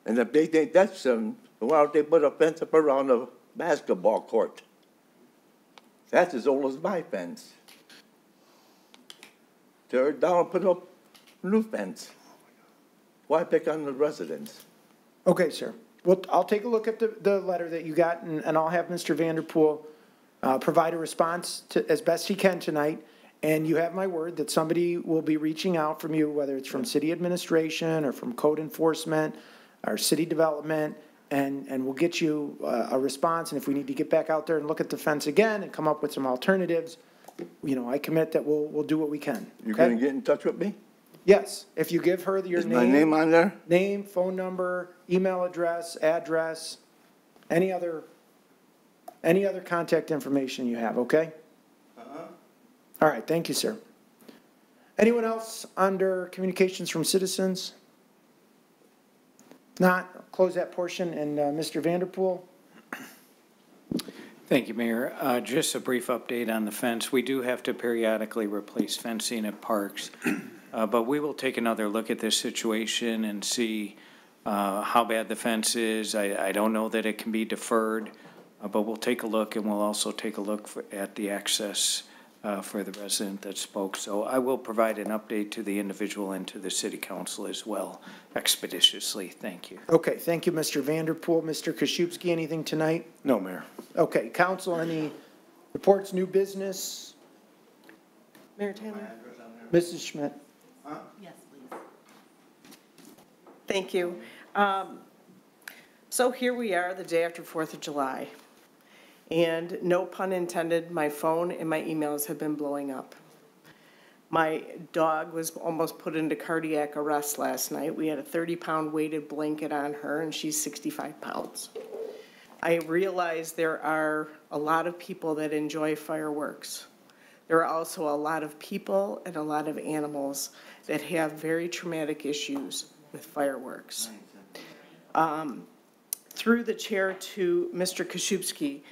And if they think that's why don't they put a fence up around a basketball court? That's as old as my fence. Tear it down and put up a new fence. Why pick on the residents?
Okay, sir. Well, I'll take a look at the letter that you got, and I'll have Mr. Vanderpool provide a response as best he can tonight. And you have my word that somebody will be reaching out from you, whether it's from city administration or from code enforcement or city development, and we'll get you a response. And if we need to get back out there and look at the fence again and come up with some alternatives, you know, I commit that we'll do what we can.
You're
Okay?
gonna get in touch with me?
Yes, if you give her your
Is my name on there?
name, phone number, email address, any other contact information you have, okay? All right, thank you, sir. Anyone else under communications from citizens? Not, close that portion, and Mr. Vanderpool?
Thank you, Mayor. Just a brief update on the fence. We do have to periodically replace fencing at parks, but we will take another look at this situation and see how bad the fence is. I don't know that it can be deferred, but we'll take a look, and we'll also take a look at the access for the resident that spoke. So I will provide an update to the individual and to the city council as well expeditiously. Thank you.
Okay, thank you, Mr. Vanderpool. Mr. Koszybski, anything tonight?
No, Mayor.
Okay, council, any reports, new business?
Mayor Taylor?
Mrs. Schmidt?
Yes, please.
Thank you. So here we are, the day after 4th of July. And no pun intended, my phone and my emails have been blowing up. My dog was almost put into cardiac arrest last night. We had a 30-pound weighted blanket on her, and she's 65 pounds. I realize there are a lot of people that enjoy fireworks. There are also a lot of people and a lot of animals that have very traumatic issues with fireworks. Through the chair to Mr. Koszybski,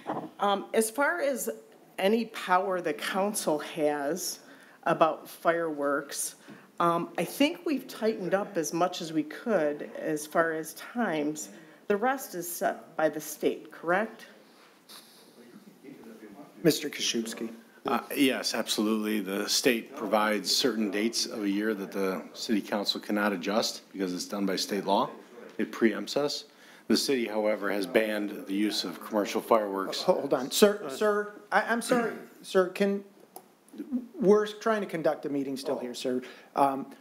as far as any power the council has about fireworks, I think we've tightened up as much as we could as far as times. The rest is set by the state, correct?
Mr. Koszybski?
Yes, absolutely. The state provides certain dates of a year that the city council cannot adjust because it's done by state law. It preempts us. The city, however, has banned the use of commercial fireworks.
Hold on, sir, I'm sorry, sir, we're trying to conduct a meeting still here, sir.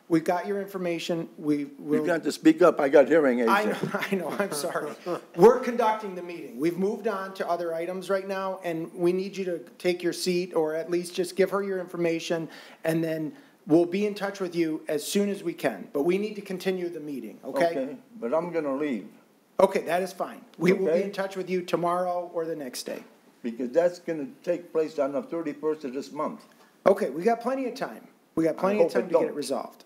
We've got your information,
You got to speak up, I got hearing aids.
I know, I'm sorry. We're conducting the meeting. We've moved on to other items right now, and we need you to take your seat, or at least just give her your information, and then we'll be in touch with you as soon as we can. But we need to continue the meeting, okay?
Okay, but I'm gonna leave.
Okay, that is fine. We will be
Okay.
in touch with you tomorrow or the next day.
Because that's gonna take place on the 31st of this month.
Okay, we got plenty of time. We got plenty of
hope it
time to get it
don't.
resolved.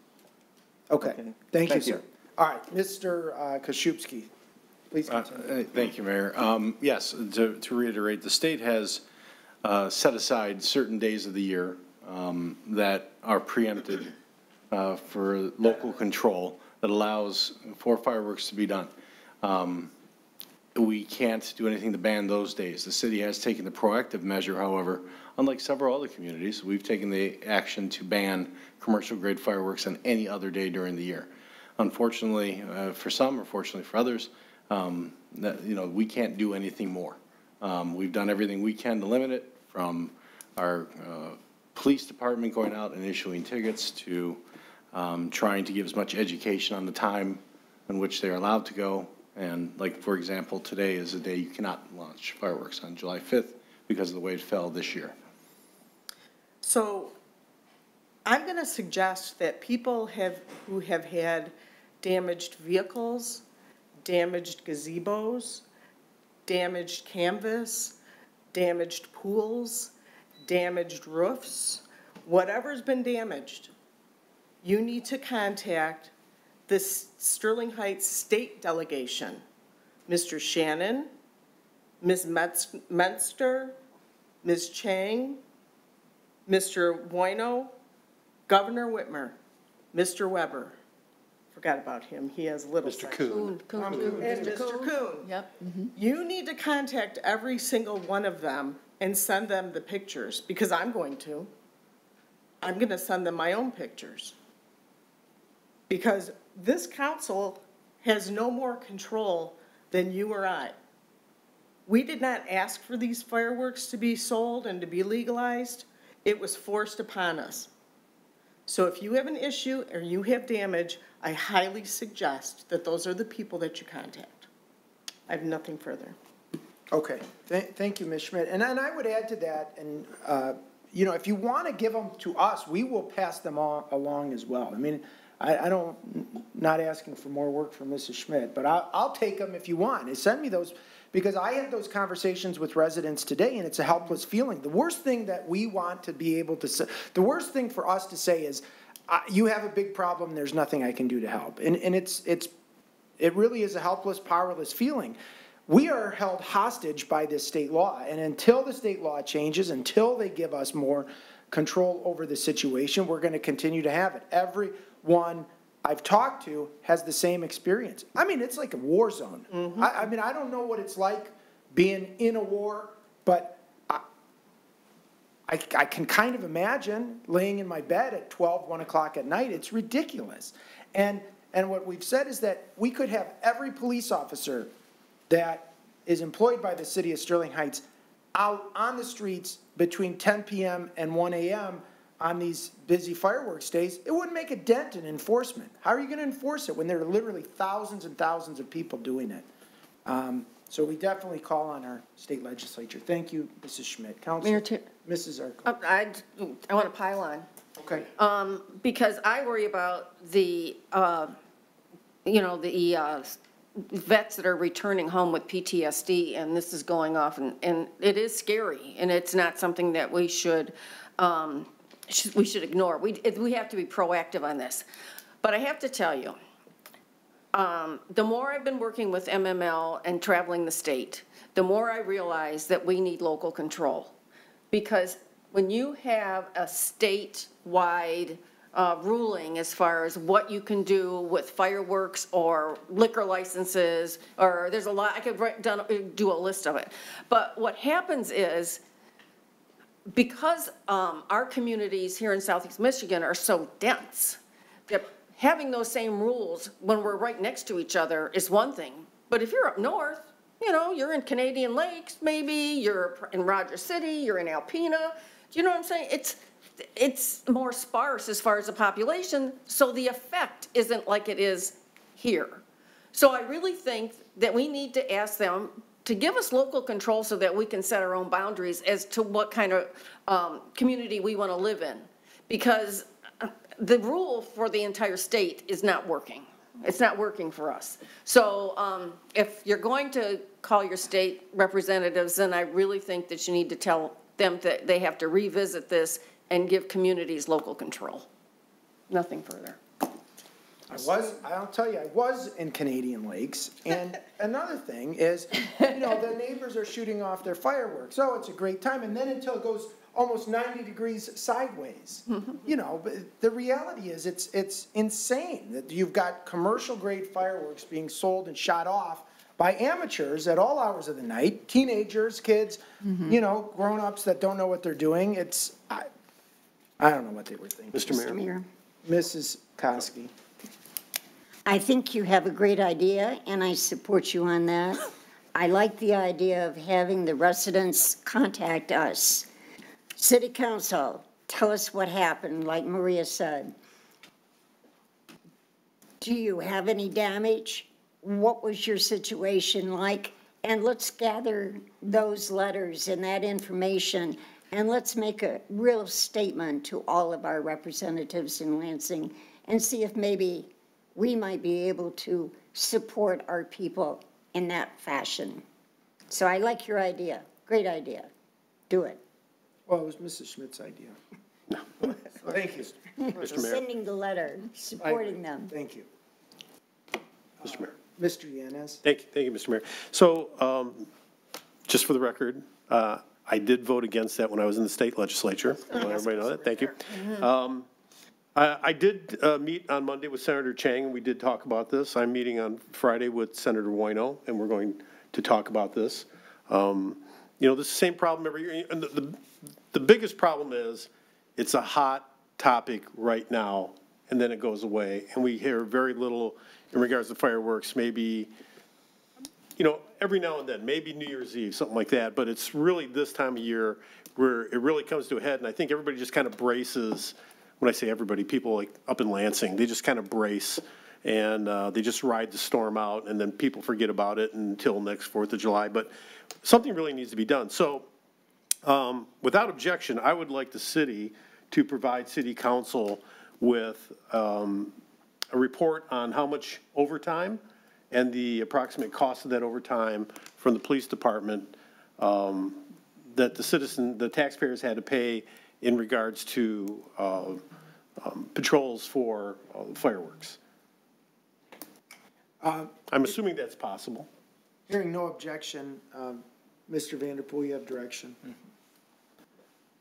Okay,
Okay.
thank you,
Thank you.
sir. All right, Mr. Koszybski, please continue.
Thank you, Mayor. Yes, to reiterate, the state has set aside certain days of the year that are preempted for local control that allows for fireworks to be done. We can't do anything to ban those days. The city has taken the proactive measure, however, unlike several other communities, we've taken the action to ban commercial grade fireworks on any other day during the year. Unfortunately, for some, or fortunately for others, we can't do anything more. We've done everything we can to limit it, from our police department going out and issuing tickets to trying to give as much education on the time in which they're allowed to go. And like, for example, today is a day you cannot launch fireworks on July 5th because of the way it fell this year.
So I'm going to suggest that people who have had damaged vehicles, damaged gazebos, damaged canvas, damaged pools, damaged roofs, whatever's been damaged, you need to contact the Sterling Heights State Delegation, Mr. Shannon, Ms. Menster, Ms. Chang, Mr. Bueno, Governor Whitmer, Mr. Weber. Forgot about him, he has little
Mr.
section.
Kuhn.
And Mr. Kuhn.
Yep.
You need to contact every single one of them and send them the pictures, because I'm going to. I'm going to send them my own pictures. Because this council has no more control than you or I. We did not ask for these fireworks to be sold and to be legalized. It was forced upon us. So if you have an issue or you have damage, I highly suggest that those are the people that you contact. I have nothing further.
Okay, thank you, Ms. Schmidt. And I would add to that, and you know, if you want to give them to us, we will pass them along as well. I mean, not asking for more work from Mrs. Schmidt, but I'll take them if you want. Send me those, because I had those conversations with residents today, and it's a helpless feeling. The worst thing that we want to be able to say, the worst thing for us to say is, you have a big problem, there's nothing I can do to help. And it really is a helpless, powerless feeling. We are held hostage by this state law, and until the state law changes, until they give us more control over the situation, we're going to continue to have it. Everyone I've talked to has the same experience. I mean, it's like a war zone. Mm-hmm. I mean, I don't know what it's like being in a war, but I can kind of imagine laying in my bed at 1 o'clock at night. It's ridiculous. And what we've said is that we could have every police officer that is employed by the city of Sterling Heights out on the streets between 10 p.m. and 1 a.m. on these busy fireworks days. It wouldn't make a dent in enforcement. How are you going to enforce it when there are literally thousands and thousands of people doing it? So we definitely call on our state legislature. Thank you, Mrs. Schmidt. Council, Mrs. Arco.
I want to pile on.
Okay.
Because I worry about the, you know, the vets that are returning home with PTSD, and this is going off, and it is scary, and it's not something that we should ignore. We have to be proactive on this. But I have to tell you, the more I've been working with MML and traveling the state, the more I realize that we need local control. Because when you have a statewide ruling as far as what you can do with fireworks or liquor licenses, or there's a lot, I could do a list of it. But what happens is, because our communities here in Southeast Michigan are so dense, that having those same rules when we're right next to each other is one thing. But if you're up north, you know, you're in Canadian Lakes, maybe, you're in Rogers City, you're in Alpena, do you know what I'm saying? It's more sparse as far as the population, so the effect isn't like it is here. So I really think that we need to ask them to give us local control so that we can set our own boundaries as to what kind of community we want to live in. Because the rule for the entire state is not working. It's not working for us. So if you're going to call your state representatives, then I really think that you need to tell them that they have to revisit this and give communities local control. Nothing further.
I'll tell you, I was in Canadian Lakes, and another thing is, you know, the neighbors are shooting off their fireworks. Oh, it's a great time, and then until it goes almost 90 degrees sideways. You know, but the reality is it's insane that you've got commercial-grade fireworks being sold and shot off by amateurs at all hours of the night, teenagers, kids, you know, grown-ups that don't know what they're doing. I don't know what they were thinking.
Mr. Mayor.
Mrs. Koski.
I think you have a great idea, and I support you on that. I like the idea of having the residents contact us. City Council, tell us what happened, like Maria said. Do you have any damage? What was your situation like? And let's gather those letters and that information, and let's make a real statement to all of our representatives in Lansing and see if maybe we might be able to support our people in that fashion. So I like your idea. Great idea. Do it.
Well, it was Mrs. Schmidt's idea. Thank you.
Mr. Mayor.
Sending the letter, supporting them.
Thank you.
Mr. Mayor.
Mr. Yanez.
Thank you, Mr. Mayor. So, just for the record, I did vote against that when I was in the state legislature. I want everybody to know that. Thank you. I did meet on Monday with Senator Chang, and we did talk about this. I'm meeting on Friday with Senator Wino, and we're going to talk about this. You know, this is the same problem every year. And the biggest problem is it's a hot topic right now, and then it goes away. And we hear very little in regards to fireworks, maybe, you know, every now and then, maybe New Year's Eve, something like that. But it's really this time of year where it really comes to a head. And I think everybody just kind of braces. When I say everybody, people like up in Lansing, they just kind of brace and they just ride the storm out, and then people forget about it until next 4th of July. But something really needs to be done. So Without objection, I would like the city to provide city council with a report on how much overtime and the approximate cost of that overtime from the police department that the taxpayers had to pay in regards to patrols for fireworks. I'm assuming that's possible.
Hearing no objection, Mr. Vanderpool, you have direction.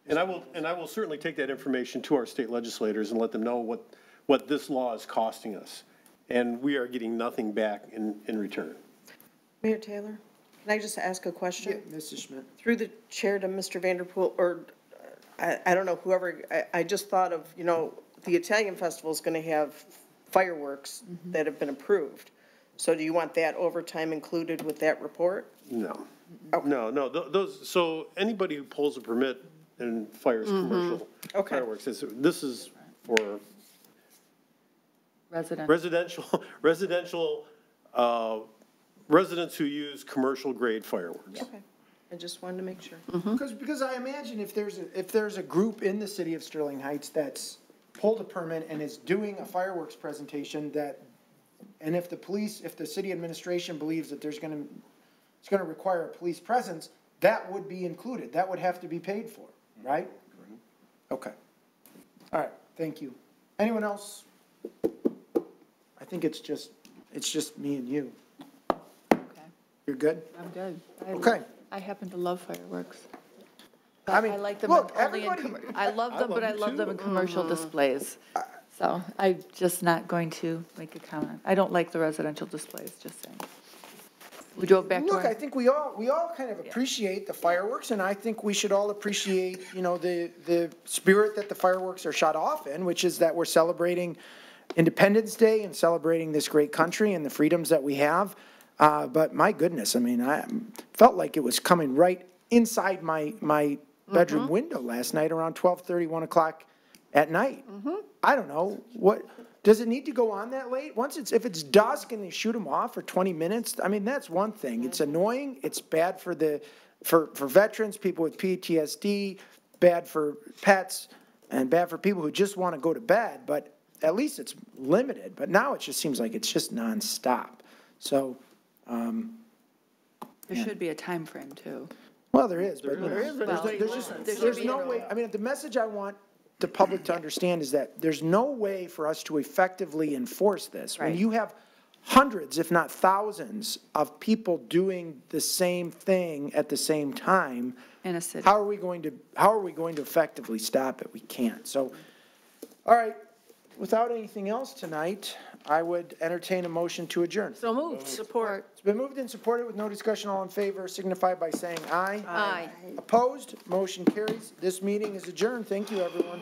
And I will certainly take that information to our state legislators and let them know what this law is costing us. And we are getting nothing back in return.
Mayor Taylor, can I just ask a question?
Yeah, Mrs. Schmidt.
Through the chair to Mr. Vanderpool, or I don't know, whoever, I just thought of, you know, the Italian festival is going to have fireworks that have been approved. So do you want that overtime included with that report?
No. No, those, so anybody who pulls a permit and fires commercial fireworks, this is for residential, residents who use commercial grade fireworks.
Okay, I just wanted to make sure.
Because I imagine if there's a group in the city of Sterling Heights that's pulled a permit and is doing a fireworks presentation and if the city administration believes that it's gonna require a police presence, that would be included. That would have to be paid for, right? Okay. All right, thank you. Anyone else? I think it's just me and you.
Okay,
You're good?
I'm good.
Okay.
I happen to love fireworks.
I mean,
I like them
look,
only in,
everybody-
I love them, but I love them in commercial displays. So I'm just not going to make a comment. I don't like the residential displays, just saying. We drove back to
Look, I
our,
think we all kind of appreciate the fireworks, and I think we should all appreciate, you know, the spirit that the fireworks are shot off in, which is that we're celebrating Independence Day and celebrating this great country and the freedoms that we have. But my goodness, I mean, I felt like it was coming right inside my bedroom window last night around 12:30, 1 o'clock at night. I don't know, does it need to go on that late? If it's dusk and they shoot them off for 20 minutes, I mean, that's one thing. It's annoying, it's bad for veterans, people with PTSD, bad for pets, and bad for people who just want to go to bed, but at least it's limited. But now it just seems like it's just nonstop. So,
there should be a time frame too.
well, there is, but
There
there's
should be
no way, I mean, the message I want the public to understand is that there's no way for us to effectively enforce this. When
Right.
you have hundreds, if not thousands, of people doing the same thing at the same time,
In a city.
how are we going to effectively stop it? We can't. So, all right, without anything else tonight, I would entertain a motion to adjourn.
So moved. Support.
It's been moved and supported with no discussion. All in favor signify by saying aye.
Aye.
Opposed? Motion carries. This meeting is adjourned. Thank you, everyone.